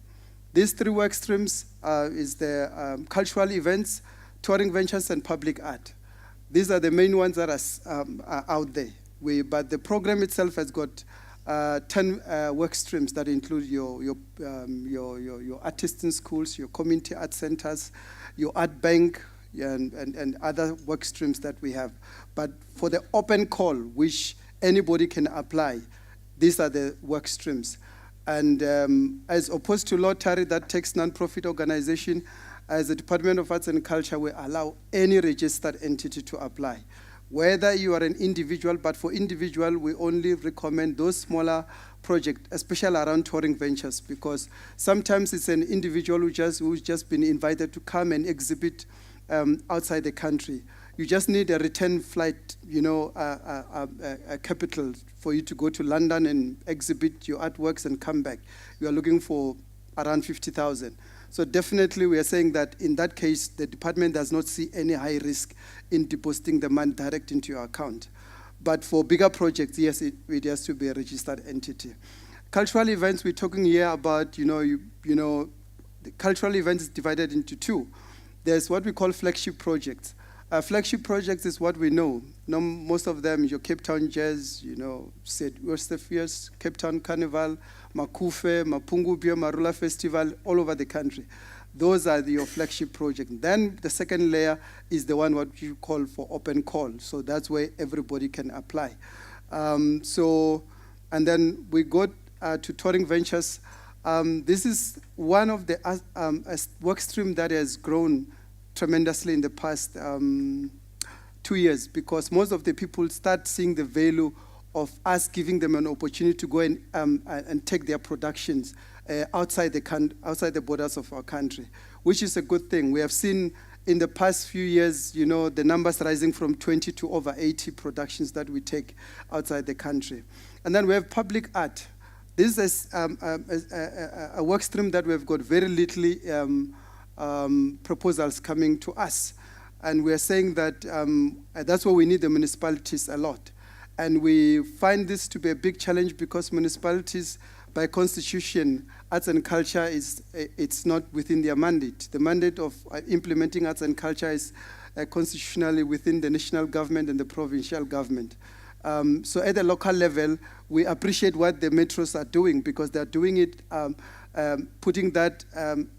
These three work streams is the cultural events, touring ventures, and public art. These are the main ones that are out there. But the program itself has got 10 work streams that include your artists in schools, your community art centers, your art bank, and other work streams that we have. But for the open call, which anybody can apply, these are the work streams. And as opposed to lottery that takes non-profit organization, as the Department of Arts and Culture, we allow any registered entity to apply. Whether you are an individual, but for individual, we only recommend those smaller projects, especially around touring ventures, because sometimes it's an individual who's just been invited to come and exhibit outside the country. You just need a return flight, a capital for you to go to London and exhibit your artworks and come back. You are looking for around 50,000. So definitely we are saying that in that case, the department does not see any high risk in depositing the money direct into your account. But for bigger projects, yes, it has to be a registered entity. Cultural events, we're talking here about, the cultural events is divided into two. There's what we call flagship projects. Flagship projects is what we know. Most of them, your Cape Town Jazz, St. Eustathius, Cape Town Carnival, Makufe, Mapungubio, Marula Festival, all over the country. Those are your flagship projects. Then the second layer is the one what you call for open call. So that's where everybody can apply. And then we go to touring ventures. This is one of the work stream that has grown tremendously in the past 2 years, because most of the people start seeing the value of us giving them an opportunity to go and take their productions outside the borders of our country, which is a good thing. We have seen in the past few years, the numbers rising from 20 to over 80 productions that we take outside the country. And then we have public art. This is a work stream that we've got very little proposals coming to us. And we're saying that that's where we need the municipalities a lot. And we find this to be a big challenge because municipalities, by constitution, arts and culture it's not within their mandate. The mandate of implementing arts and culture is constitutionally within the national government and the provincial government. So at the local level, we appreciate what the metros are doing, because they're doing it, putting that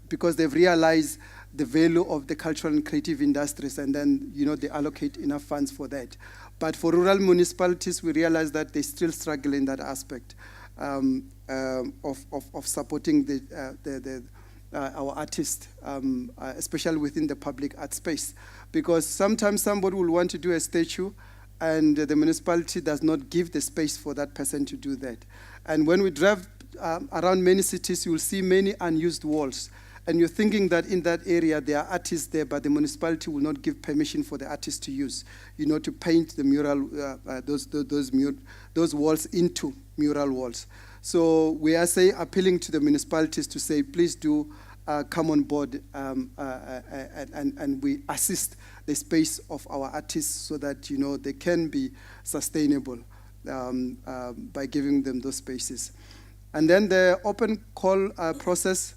because they've realized the value of the cultural and creative industries, and then they allocate enough funds for that. But for rural municipalities, we realize that they still struggle in that aspect of supporting our artists, especially within the public art space. Because sometimes somebody will want to do a statue, and the municipality does not give the space for that person to do that. And when we drive around many cities, you will see many unused walls. and you're thinking that in that area there are artists there, but the municipality will not give permission for the artists to use, to paint the mural, those walls into mural walls. So we are appealing to the municipalities to say, please do come on board and we assist the space of our artists so that, they can be sustainable by giving them those spaces. And then the open call process.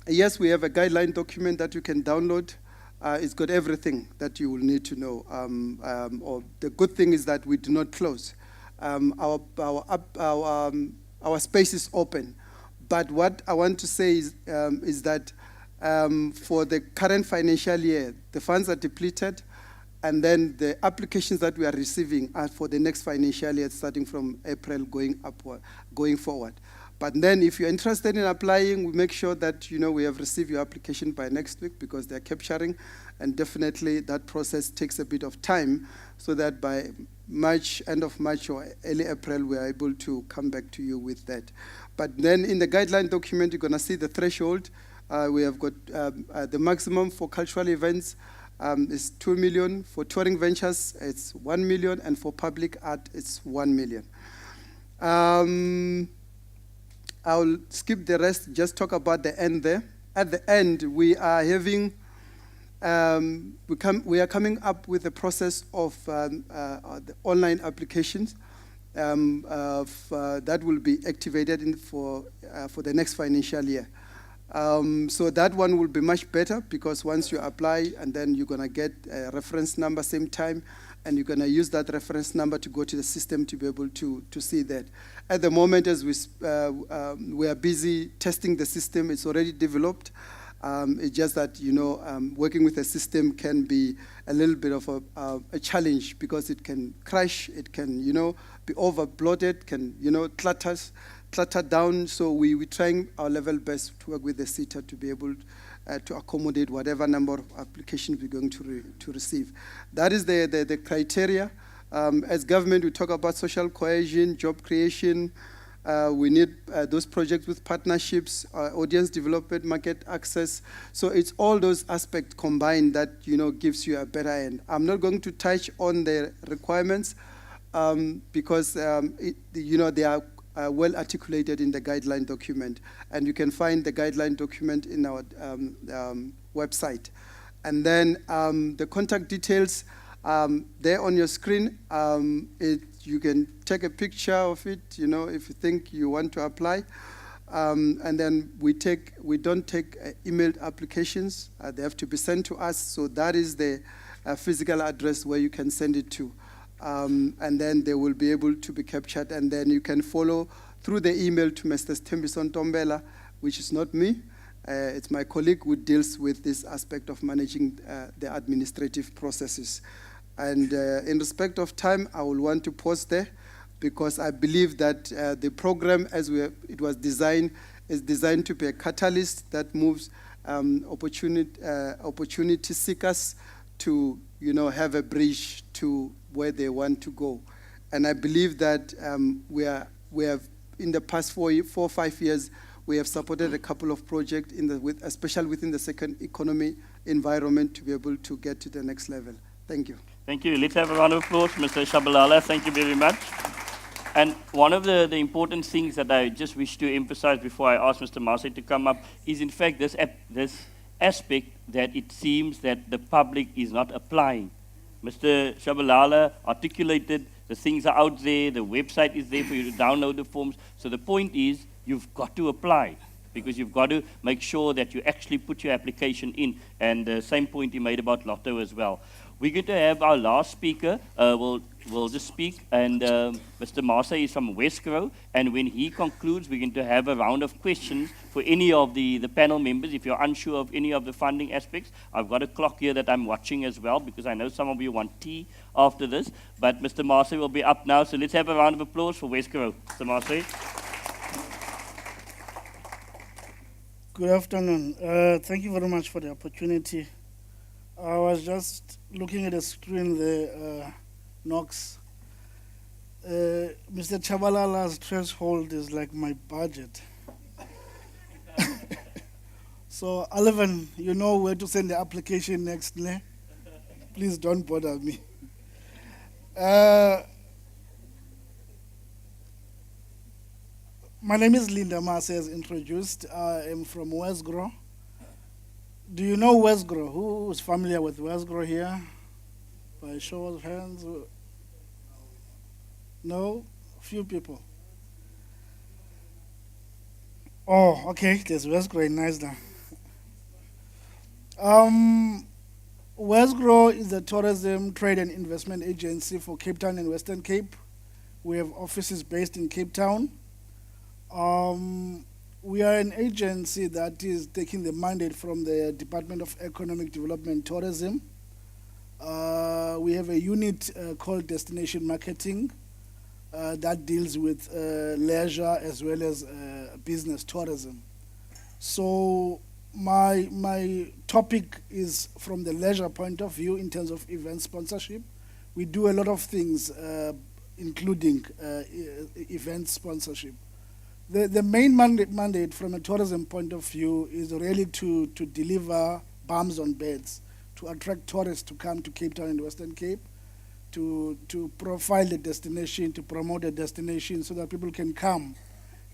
Yes, we have a guideline document that you can download. It's got everything that you will need to know. Or the good thing is that we do not close. Our space is open. But what I want to say is that for the current financial year, the funds are depleted, and then the applications that we are receiving are for the next financial year, starting from April going forward. But then if you're interested in applying, we make sure that we have received your application by next week, because they're capturing, and definitely that process takes a bit of time, so that by end of March or early April, we are able to come back to you with that. But then in the guideline document, you're going to see the threshold. We have got the maximum for cultural events is 2 million. For touring ventures, it's 1 million. And for public art, it's 1 million. I'll skip the rest, just talk about the end there. At the end, we are having, we are coming up with a process of the online applications that will be activated for the next financial year. So that one will be much better, because once you apply, and then you're going to get a reference number same time, and you're going to use that reference number to go to the system to be able to see that. At the moment, as we are busy testing the system, it's already developed. It's just that, working with a system can be a little bit of a challenge, because it can crash, it can, be overbloated, can, clutter down. So we're trying our level best to work with the SETA to be able to accommodate whatever number of applications we're going to receive. That is the criteria. As government, we talk about social cohesion, job creation. We need those projects with partnerships, audience development, market access. So it's all those aspects combined that gives you a better end. I'm not going to touch on the requirements because they are well articulated in the guideline document, and you can find the guideline document in our website. And then the contact details there on your screen. You can take a picture of it, if you think you want to apply. And then we don't take emailed applications. They have to be sent to us. So that is the physical address where you can send it to. And then they will be able to be captured. And then you can follow through the email to Mr. Stembison Tombela, which is not me. It's my colleague who deals with this aspect of managing the administrative processes. And in respect of time, I will want to pause there, because I believe that the program, as it was designed, is designed to be a catalyst that moves opportunity seekers to, have a bridge to where they want to go. And I believe that we have, in the past 4 or 5 years, we have supported a couple of projects, especially within the second economy environment, to be able to get to the next level. Thank you. Thank you. Let's have a round of applause, Mr. Shabalala. Thank you very much. And one of the important things that I just wish to emphasize before I ask Mr. Maasai to come up is, in fact, this aspect that it seems that the public is not applying. Mr. Shabalala articulated the things are out there, the website is there for you to download the forms. So the point is, you've got to apply, because you've got to make sure that you actually put your application in. And the same point he made about Lotto as well. We're going to have our last speaker will just speak, and Mr. Maasai is from Westkrow, and when he concludes, we're going to have a round of questions for any of the panel members. If you're unsure of any of the funding aspects, I've got a clock here that I'm watching as well, because I know some of you want tea after this, but Mr. Maasai will be up now, so let's have a round of applause for Westkrow. Mr. Maasai. Good afternoon. Thank you very much for the opportunity. I was just looking at the screen there, Knox. Mr. Chabalala's threshold is like my budget. So, Alvin, you know where to send the application next, ne? Please don't bother me. My name is Linda Mase, as introduced. I am from Westgro. Do you know Westgro? Who is familiar with Westgro here? By show of hands? No? Few people. Oh, okay. There's Westgro in Nisda. Westgro is a tourism, trade and investment agency for Cape Town and Western Cape. We have offices based in Cape Town. We are an agency that is taking the mandate from the Department of Economic Development and Tourism. We have a unit called Destination Marketing that deals with leisure as well as business tourism. So my topic is from the leisure point of view in terms of event sponsorship. We do a lot of things, including event sponsorship. The main mandate from a tourism point of view is really to deliver bums on beds, to attract tourists to come to Cape Town and Western Cape, to profile the destination, to promote the destination so that people can come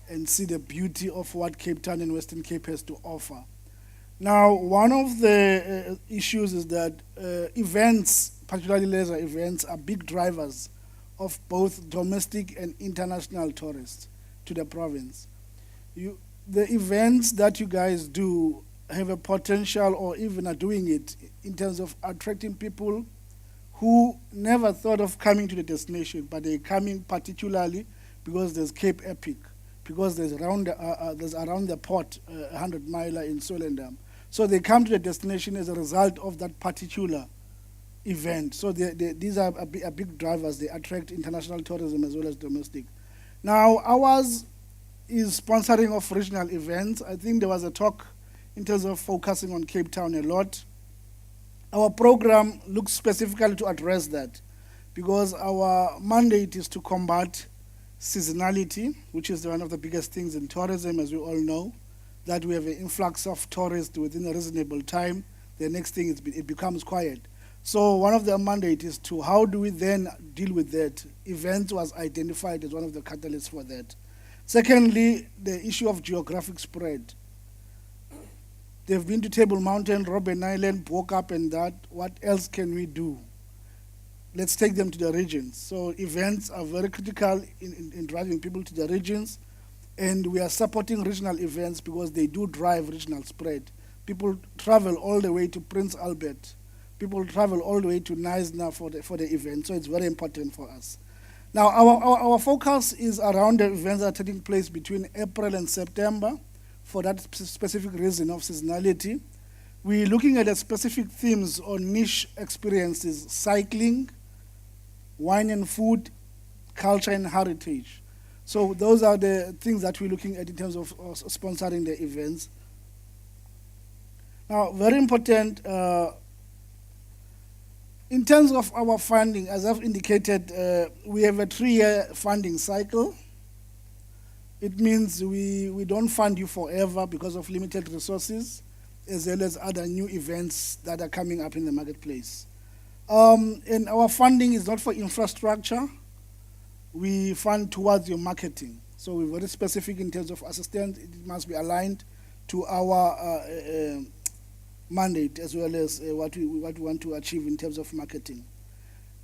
and see the beauty of what Cape Town and Western Cape has to offer. Now, one of the issues is that events, particularly leisure events, are big drivers of both domestic and international tourists to the province. The events that you guys do have a potential, or even are doing it, in terms of attracting people who never thought of coming to the destination, but they're coming particularly because there's Cape Epic, because there's around the port, 100 miler in Solendam. So they come to the destination as a result of that particular event. So these are big drivers. They attract international tourism as well as domestic. Now, ours is sponsoring of regional events. I think there was a talk in terms of focusing on Cape Town a lot. Our program looks specifically to address that because our mandate is to combat seasonality, which is one of the biggest things in tourism, as we all know, that we have an influx of tourists within a reasonable time. The next thing is it becomes quiet. So one of the mandate is to how do we then deal with that? Events was identified as one of the catalysts for that. Secondly, the issue of geographic spread. They've been to Table Mountain, Robben Island, Bo-Kaap and that. What else can we do? Let's take them to the regions. So events are very critical in driving people to the regions. And we are supporting regional events because they do drive regional spread. People travel all the way to Prince Albert. People travel all the way to Knysna for the event, so it's very important for us. Now, our focus is around the events that are taking place between April and September for that specific reason of seasonality. We're looking at the specific themes or niche experiences: cycling, wine and food, culture and heritage. So those are the things that we're looking at in terms of sponsoring the events. Now, very important, in terms of our funding, as I've indicated, we have a 3-year funding cycle. It means we don't fund you forever because of limited resources, as well as other new events that are coming up in the marketplace. And our funding is not for infrastructure. We fund towards your marketing. So we're very specific in terms of assistance. It must be aligned to our mandate as well as what we want to achieve in terms of marketing.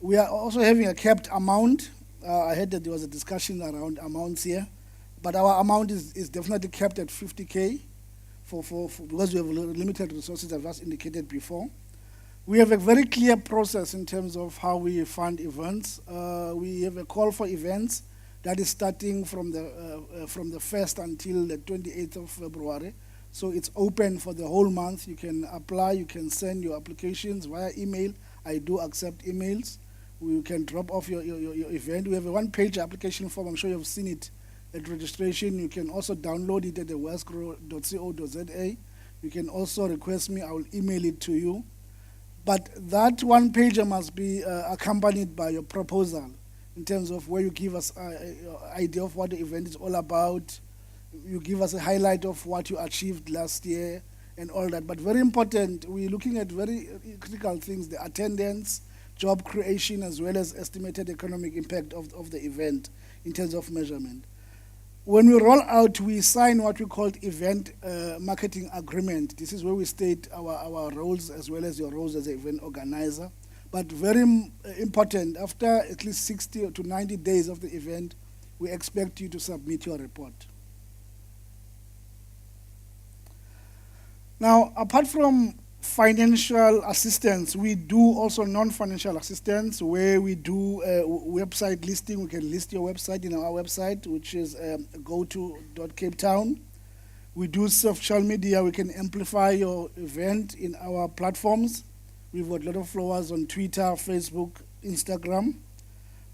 We are also having a capped amount. I heard that there was a discussion around amounts here, but our amount is definitely capped at 50K because we have limited resources, as I've indicated before. We have a very clear process in terms of how we fund events. We have a call for events that is starting from the 1st until the 28th of February. So it's open for the whole month. You can apply, you can send your applications via email. I do accept emails. You can drop off your event. We have a one-page application form. I'm sure you've seen it at registration. You can also download it at the westgro.co.za. You can also request me. I will email it to you. But that one pager must be accompanied by your proposal in terms of where you give us an idea of what the event is all about. You give us a highlight of what you achieved last year, and all that. But very important, we're looking at very critical things, the attendance, job creation, as well as estimated economic impact of the event in terms of measurement. When we roll out, we sign what we call event marketing agreement. This is where we state our roles as well as your roles as an event organizer. But very important, after at least 60 to 90 days of the event, we expect you to submit your report. Now, apart from financial assistance, we do also non-financial assistance where we do website listing. We can list your website in our website, which is goto.capetown. We do social media. We can amplify your event in our platforms. We've got a lot of followers on Twitter, Facebook, Instagram.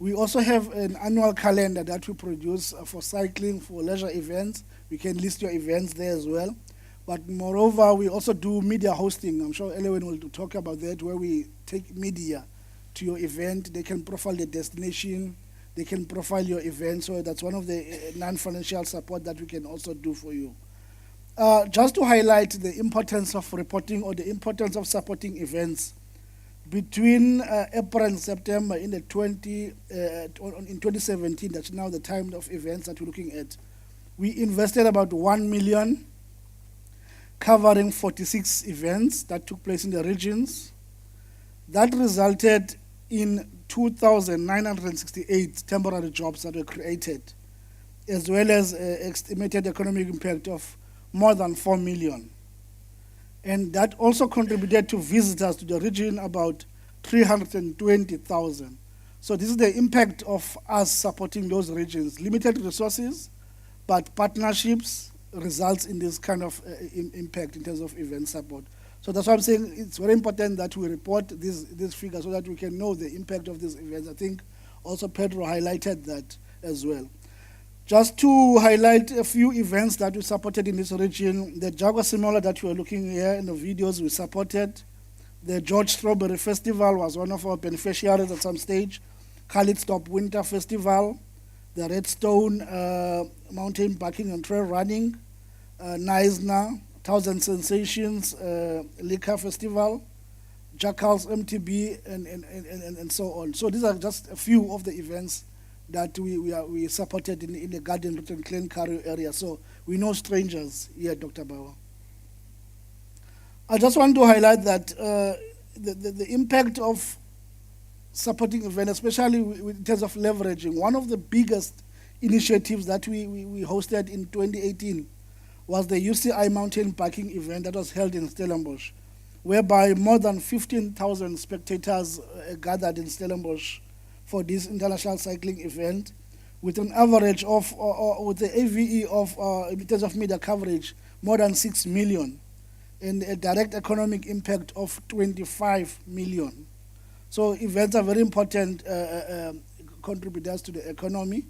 We also have an annual calendar that we produce for cycling, for leisure events. We can list your events there as well. But moreover, we also do media hosting. I'm sure Elwin will talk about that, where we take media to your event. They can profile the destination. They can profile your event. So that's one of the non-financial support that we can also do for you. Just to highlight the importance of reporting or the importance of supporting events, between April and September in 2017, that's now the time of events that we're looking at, we invested about 1 million covering 46 events that took place in the regions. That resulted in 2,968 temporary jobs that were created, as well as estimated economic impact of more than 4 million. And that also contributed to visitors to the region, about 320,000. So this is the impact of us supporting those regions. Limited resources, but partnerships results in this kind of impact in terms of event support. So that's why I'm saying it's very important that we report these figures so that we can know the impact of these events. I think also Pedro highlighted that as well. Just to highlight a few events that we supported in this region, the Jaguar Simula that you are looking here in the videos we supported. The George Strawberry Festival was one of our beneficiaries at some stage. Khalid Stop Winter Festival, the Redstone Mountain Biking and Trail Running, Naisna, Thousand Sensations Liquor Festival, Jackals MTB, and so on. So these are just a few of the events that we supported in the Garden Route and Clean Carew area. So we know strangers here, Dr. Bauer. I just want to highlight that the impact of supporting events, especially in terms of leveraging, one of the biggest initiatives that we hosted in 2018 was the UCI mountain biking event that was held in Stellenbosch, whereby more than 15,000 spectators gathered in Stellenbosch for this international cycling event, with an average of, with the AVE of, in terms of media coverage, more than 6 million, and a direct economic impact of 25 million. So events are very important contributors to the economy.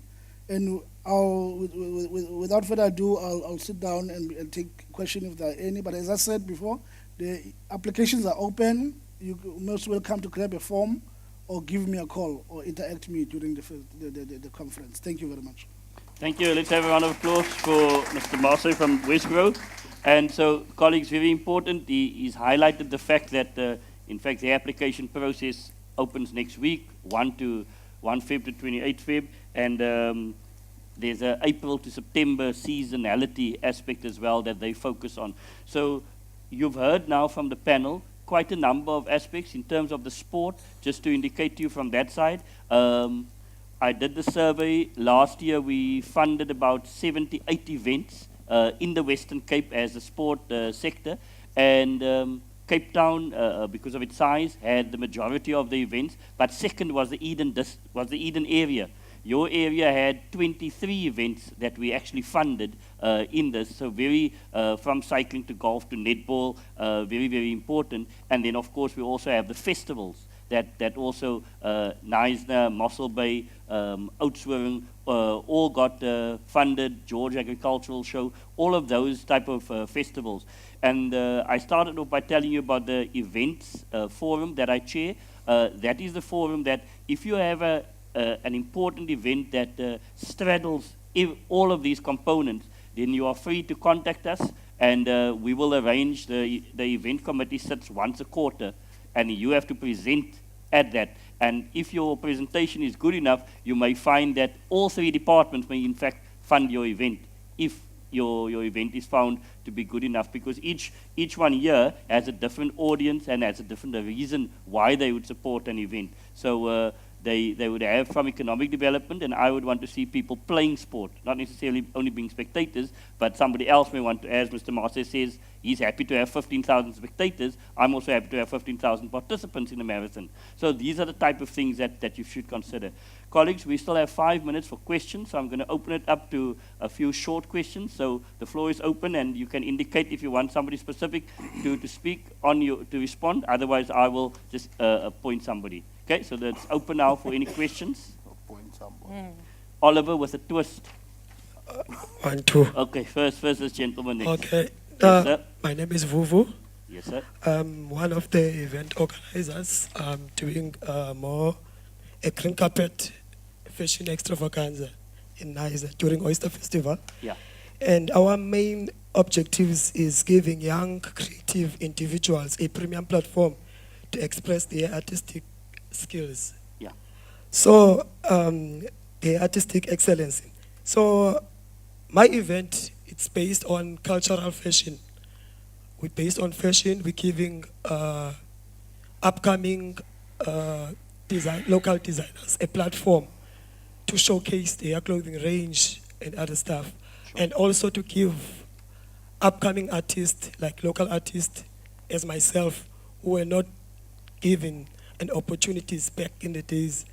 And without further ado, I'll sit down and take questions if there are any. But as I said before, the applications are open. You're most welcome to grab a form or give me a call or interact with me during the conference. Thank you very much. Thank you. Let's have a round of applause for Mr. Marseille from Westgrove. And so, colleagues, very important, he's highlighted the fact that, in fact, the application process opens next week, 1 Feb to 28 Feb, and there's an April to September seasonality aspect as well that they focus on. So you've heard now from the panel quite a number of aspects in terms of the sport, just to indicate to you from that side. I did the survey. Last year we funded about 78 events in the Western Cape as a sport sector, and Cape Town, because of its size, had the majority of the events, but second was the Eden area. Your area had 23 events that we actually funded in this, so very, from cycling to golf to netball, very, very important. And then, of course, we also have the festivals that also, Neisner, Mossel Bay, Oudtshoorn, all got funded, George Agricultural Show, all of those type of festivals. And I started off by telling you about the events forum that I chair. That is the forum that if you have an important event that straddles all of these components, then you are free to contact us, and we will arrange the event committee sits once a quarter, and you have to present at that. And if your presentation is good enough, you may find that all 3 departments may in fact fund your event if your event is found to be good enough, because each one here has a different audience and has a different reason why they would support an event. So they would have from economic development, and I would want to see people playing sport, not necessarily only being spectators, but somebody else may want to, as Mr. Marse says, he's happy to have 15,000 spectators. I'm also happy to have 15,000 participants in a marathon. So these are the type of things that you should consider. Colleagues, we still have 5 minutes for questions, so I'm going to open it up to a few short questions. So the floor is open, and you can indicate if you want somebody specific to speak to respond. Otherwise, I will just appoint somebody. Okay, so that's open now for any questions. Oliver with a twist. 1, 2. Okay, first this gentleman next. Okay. Yes, sir. My name is Vuvu. Yes, sir. I'm one of the event organizers. I'm doing a green carpet fashion extravaganza in Niza during Oyster Festival. Yeah. And our main objectives is giving young creative individuals a premium platform to express their artistic skills. Yeah. So, the artistic excellence. So, my event, it's based on cultural fashion. We're based on fashion. We're giving upcoming local designers a platform to showcase their clothing range and other stuff, and also to give upcoming artists, like local artists, as myself, who were not given an opportunities back in the days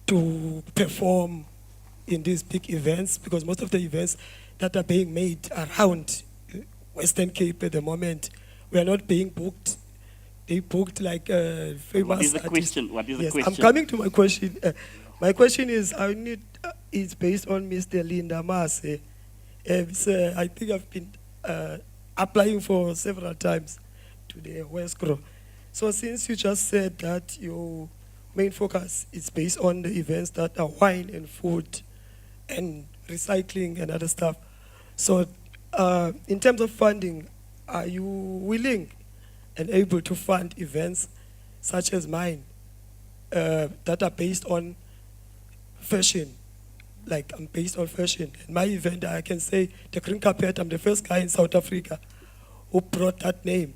to perform in these big events, because most of the events that are being made around Western Cape at the moment were not being booked. They booked like famous What is the artists. question? What is the Yes, question? I'm coming to my question. My question is, it's based on Mr. Linda Mase. I think I've been applying for several times to the Westcro. So since you just said that your main focus is based on the events that are wine and food and recycling and other stuff, so in terms of funding, are you willing and able to fund events such as mine that are based on fashion? Like, I'm based on fashion. In my event, I can say the green carpet, I'm the first guy in South Africa who brought that name.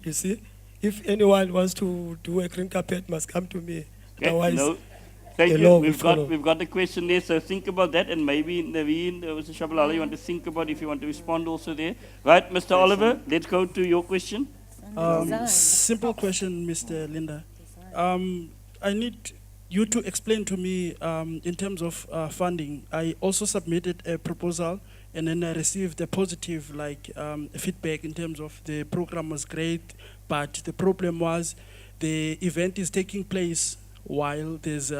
You see? If anyone wants to do a green carpet, must come to me. Okay, Otherwise, no. Thank the you. law will follow. We've got the question there, so think about that, and maybe Naveen, Mr. Shabalala, you want to think about if you want to respond also there. Right, Mr. Oliver, let's go to your question. Simple question, Mr. Linda. I need you to explain to me in terms of funding. I also submitted a proposal, and then I received a positive feedback in terms of the program was great, but the problem was the event is taking place while there's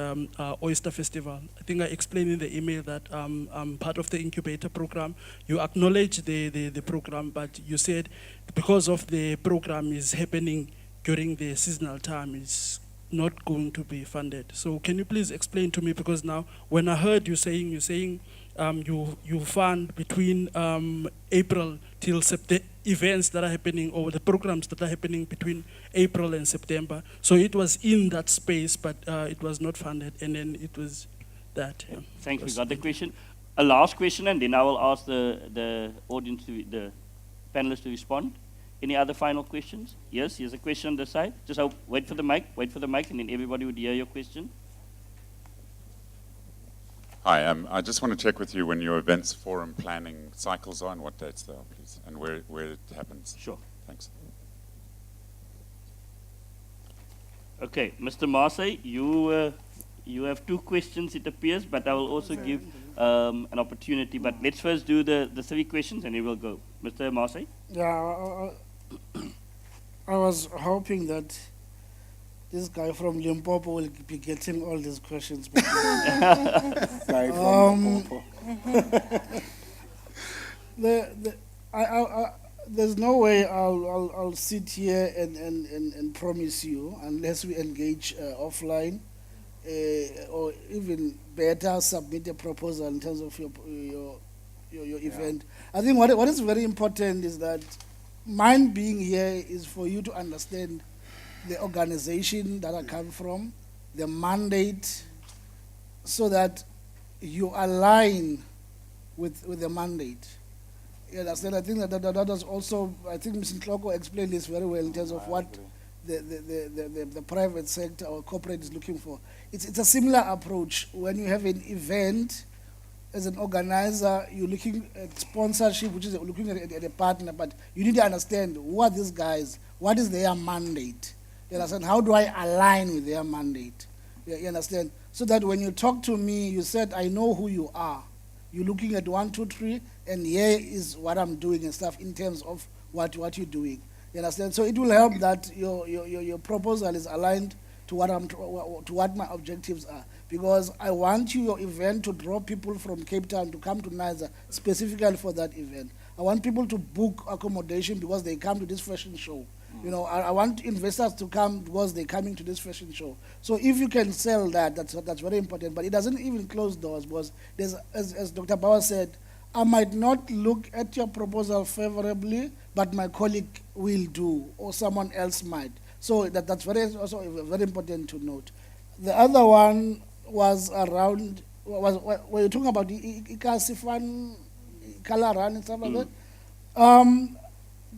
Oyster Festival. I think I explained in the email that I'm part of the incubator program. You acknowledge the program, but you said because of the program is happening during the seasonal time, it's not going to be funded. So can you please explain to me, because now when I heard you saying you fund between April till September, events that are happening, or the programs that are happening between April and September. So it was in that space, but it was not funded, and then it was that. Yeah. Thanks, we got the question. A last question, and then I will ask the audience, the panelists to respond. Any other final questions? Yes, here's a question on the side. Just wait for the mic, and then everybody would hear your question. Hi, I just want to check with you when your events forum planning cycles are and what dates they are, please, and where it happens. Sure. Thanks. Okay, Mr. Marse, you have 2 questions, it appears, but I will also give an opportunity. But let's first do the 3 questions, and then we'll go. Mr. Marse? Yeah, I was hoping that this guy from Limpopo will be getting all these questions. Guy from Limpopo. There's no way I'll sit here and promise you unless we engage offline, or even better submit a proposal in terms of your your event. I think what is very important is that mine being here is for you to understand the organization that I come from, the mandate, so that you align with the mandate. You understand? I think that was also, I think Mr. Ntloko explained this very well in terms of what the private sector or corporate is looking for. It's a similar approach. When you have an event, as an organizer, you're looking at sponsorship, which is looking at a partner, but you need to understand who are these guys, what is their mandate. You understand? How do I align with their mandate? You understand? So that when you talk to me, you said, I know who you are. You're looking at 1, 2, 3, and here is what I'm doing and stuff in terms of what you're doing. You understand? So it will help that your proposal is aligned to what my objectives are. Because I want your event to draw people from Cape Town to come to Niger specifically for that event. I want people to book accommodation because they come to this fashion show. You know, I want investors to come because they're coming to this fashion show. So if you can sell that, that's very important. But it doesn't even close doors because there's, as Dr. Bauer said, I might not look at your proposal favorably, but my colleague will do, or someone else might. So that's also very important to note. The other one was around, were you talking about the Ikasifan, Kalaran and stuff like that?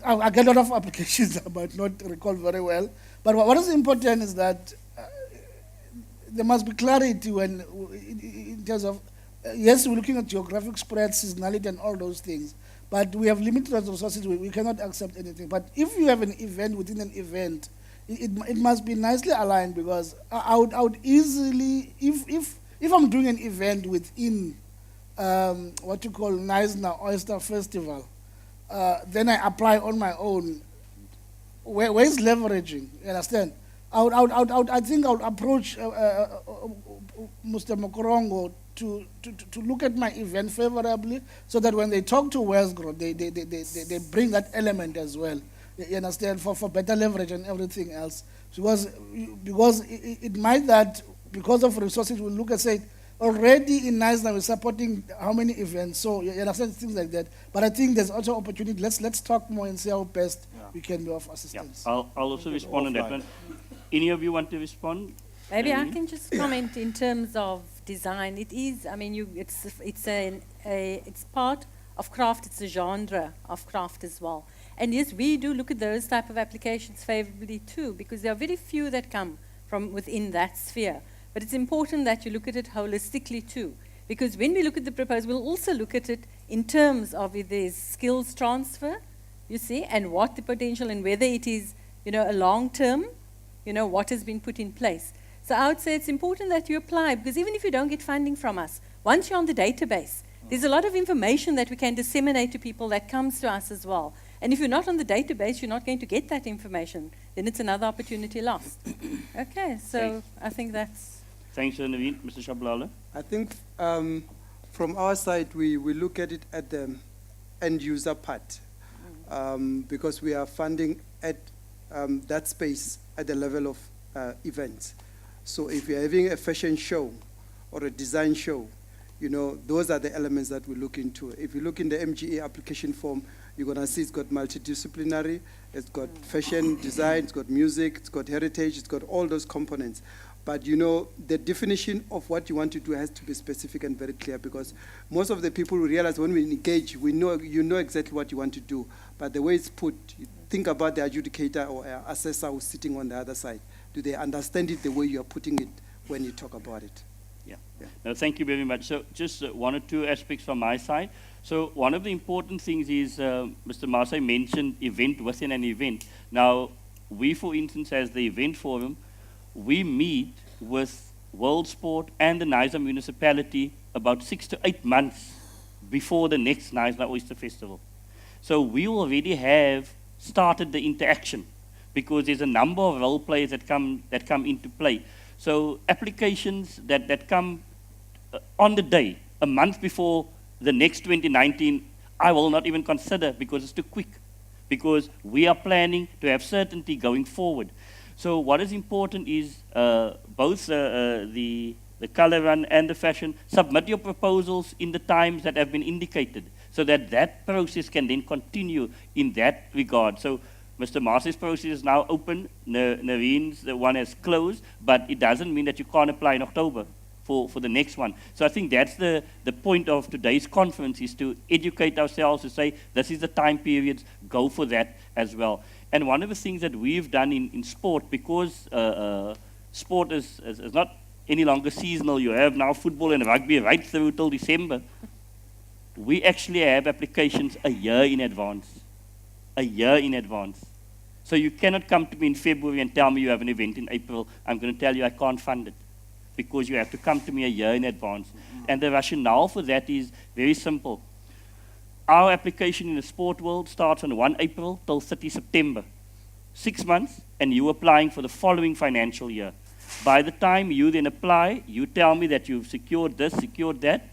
I get a lot of applications I might not recall very well. But what is important is that there must be clarity when, in terms of, yes, we're looking at geographic spread, seasonality, and all those things. But we have limited resources. We cannot accept anything. But if you have an event within an event, it must be nicely aligned, because I would easily, if I'm doing an event within what you call Neisner Oyster Festival, then I apply on my own. Where is leveraging? You understand? I think I would approach Mr. Mokorongo to look at my event favorably, so that when they talk to Westgrowth, they bring that element as well. You understand? For better leverage and everything else. Because it might that, because of resources, we'll look and say, already in Neisner we're supporting how many events, so you understand, things like that. But I think there's also opportunity. Let's talk more and see how best we can be of assistance. Yeah. I'll also respond on that one. Any of you want to respond? Maybe I can just comment in terms of design. It is, I mean, it's part of craft. It's a genre of craft as well. And yes, we do look at those type of applications favorably too, because there are very few that come from within that sphere. But it's important that you look at it holistically too, because when we look at the proposal, we'll also look at it in terms of if there's skills transfer, you see, and what the potential, and whether it is, you know, a long term, you know, what has been put in place. So I would say it's important that you apply, because even if you don't get funding from us, once you're on the database, there's a lot of information that we can disseminate to people that comes to us as well. And if you're not on the database, you're not going to get that information. Then it's another opportunity lost. Okay, so Thanks. I think that's... Thanks, Naveen. Mr. Shabalala? I think from our side, we look at it at the end user part, because we are funding at that space at the level of events. So if you're having a fashion show or a design show, you know, those are the elements that we look into. If you look in the MGA application form, you're going to see it's got multidisciplinary, it's got fashion design, it's got music, it's got heritage, it's got all those components. But, you know, the definition of what you want to do has to be specific and very clear, because most of the people will realize when we engage, we know, you know exactly what you want to do. But the way it's put, you think about the adjudicator or assessor who's sitting on the other side. Do they understand it the way you are putting it when you talk about it? Yeah. No, thank you very much. So just one or two aspects from my side. So one of the important things is Mr. Masai mentioned event within an event. Now, we, for instance, as the event forum, we meet with World Sport and the Knysna municipality about 6 to 8 months before the next Knysna Oyster Festival. So we already have started the interaction, because there's a number of role players that come into play. So applications that come on the day, a month before the next 2019, I will not even consider, because it's too quick, because we are planning to have certainty going forward. So what is important is both the color run and the fashion, submit your proposals in the times that have been indicated, so that that process can then continue in that regard. So Mr. Marcy's process is now open, Naveen's the one has closed, but it doesn't mean that you can't apply in October for the next one. So I think that's the point of today's conference, is to educate ourselves, to say this is the time periods, go for that as well. And one of the things that we've done in sport, because sport is not any longer seasonal, you have now football and rugby right through till December, we actually have applications a year in advance. A year in advance. So you cannot come to me in February and tell me you have an event in April. I'm going to tell you I can't fund it, because you have to come to me a year in advance. And the rationale for that is very simple. Our application in the sport world starts on 1 April till 30 September. 6 months, and you applying for the following financial year. By the time you then apply, you tell me that you've secured this, secured that.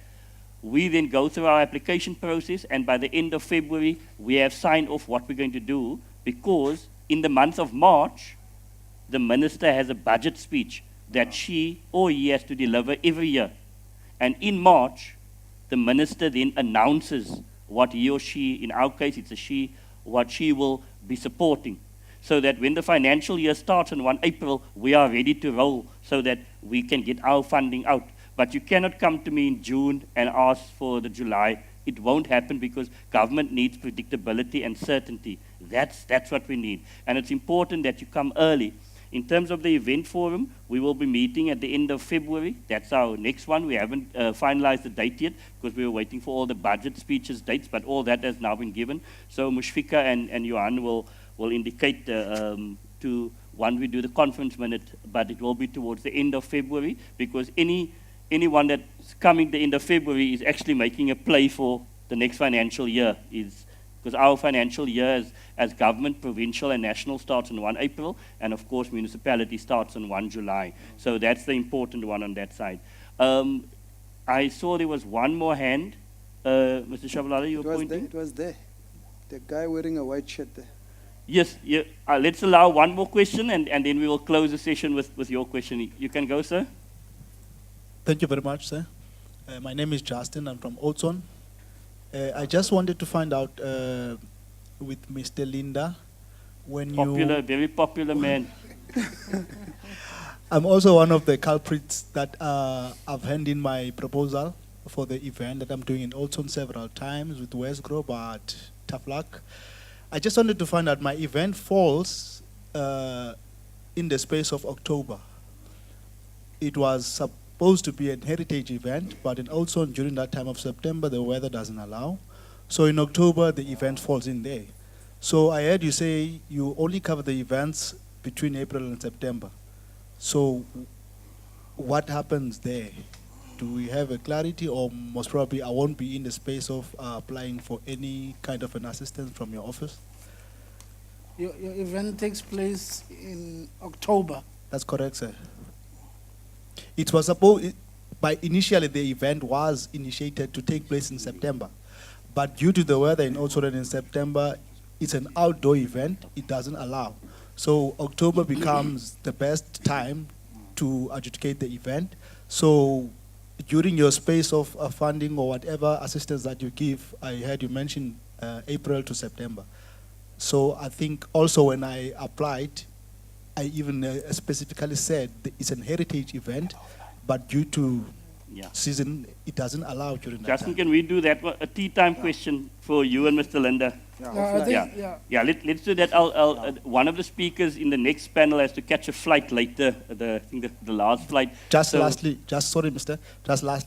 We then go through our application process, and by the end of February, we have signed off what we're going to do, because in the month of March, the minister has a budget speech that she or he has to deliver every year. And in March, the minister then announces what he or she, in our case it's a she, what she will be supporting. So that when the financial year starts on 1 April, we are ready to roll so that we can get our funding out. But you cannot come to me in June and ask for the July. It won't happen, because government needs predictability and certainty. That's what we need. And it's important that you come early. In terms of the event forum, we will be meeting at the end of February. That's our next one. We haven't finalized the date yet, because we were waiting for all the budget speeches dates, but all that has now been given. So Mushfika and Johan will indicate to when we do the conference minute, but it will be towards the end of February, because anyone that's coming the end of February is actually making a play for the next financial year, because our financial year as government, provincial and national, starts on 1 April, and of course municipality starts on 1 July. So that's the important one on that side. I saw there was one more hand. Mr. Shabalala, you were pointing? It was there. The guy wearing a white shirt there. Yes, yeah, let's allow one more question, and then we will close the session with your question. You can go, sir. Thank you very much, sir. My name is Justin. I'm from Oudtshoorn. I just wanted to find out with Mr. Linda, when popular, very popular man. I'm also one of the culprits that I've handed in my proposal for the event that I'm doing in Oudtshoorn several times with Westgrove, but tough luck. I just wanted to find out, my event falls in the space of October. It was supposed to be a heritage event, but in Oudtshoorn during that time of September, the weather doesn't allow. So in October, the event falls in there. So I heard you say you only cover the events between April and September. So what happens there? Do we have a clarity, or most probably I won't be in the space of applying for any kind of an assistance from your office? Your event takes place in October. That's correct, sir. It was supposed, initially the event was initiated to take place in September, but due to the weather in Oudtshoorn in September, it's an outdoor event, it doesn't allow. So October becomes the best time to adjudicate the event. So during your space of funding or whatever assistance that you give, I heard you mention April to September. So I think also when I applied, I even specifically said that it's an heritage event, but due to season, it doesn't allow during that Justin, time. can we do that? A tea time question for you and Mr. Linda. Let's do that. One of the speakers in the next panel has to catch a flight later, I think the last flight. Lastly,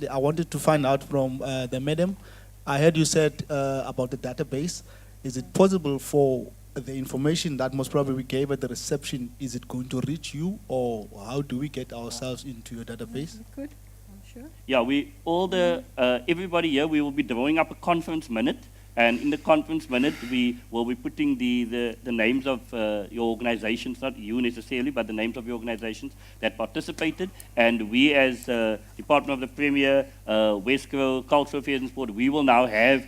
I wanted to find out from the madam, I heard you said about the database. Is it possible for the information that most probably we gave at the reception, is it going to reach you, or how do we get ourselves into your database? Good, I'm sure. Yeah, everybody here, we will be drawing up a conference minute. And in the conference minute, we will be putting the names of your organizations, not you necessarily, but the names of your organizations that participated. And we as Department of the Premier, Westgrove, Cultural Affairs and Sport, we will now have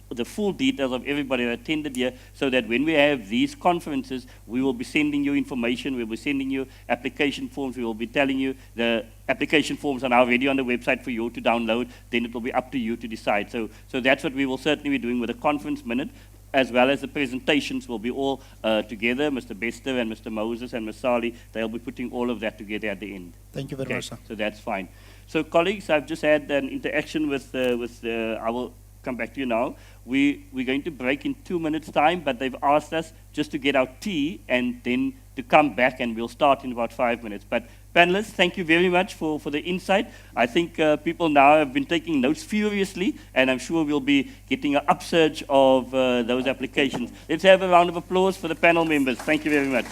the full details of everybody that attended here, so that when we have these conferences, we will be sending you information, we'll be sending you application forms, we will be telling you the application forms are now ready on the website for you to download, then it will be up to you to decide. So that's what we will certainly be doing with the conference minute, as well as the presentations will be all together. Mr. Bester and Mr. Moses and Ms. Sali, they'll be putting all of that together at the end. Thank you very much, sir. So that's fine. So colleagues, I've just had an interaction with I will come back to you now. We're going to break in 2 minutes time, but they've asked us just to get our tea and then to come back, and we'll start in about 5 minutes. But panelists, thank you very much for the insight. I think people now have been taking notes furiously, and I'm sure we'll be getting an upsurge of those applications. Let's have a round of applause for the panel members. Thank you very much.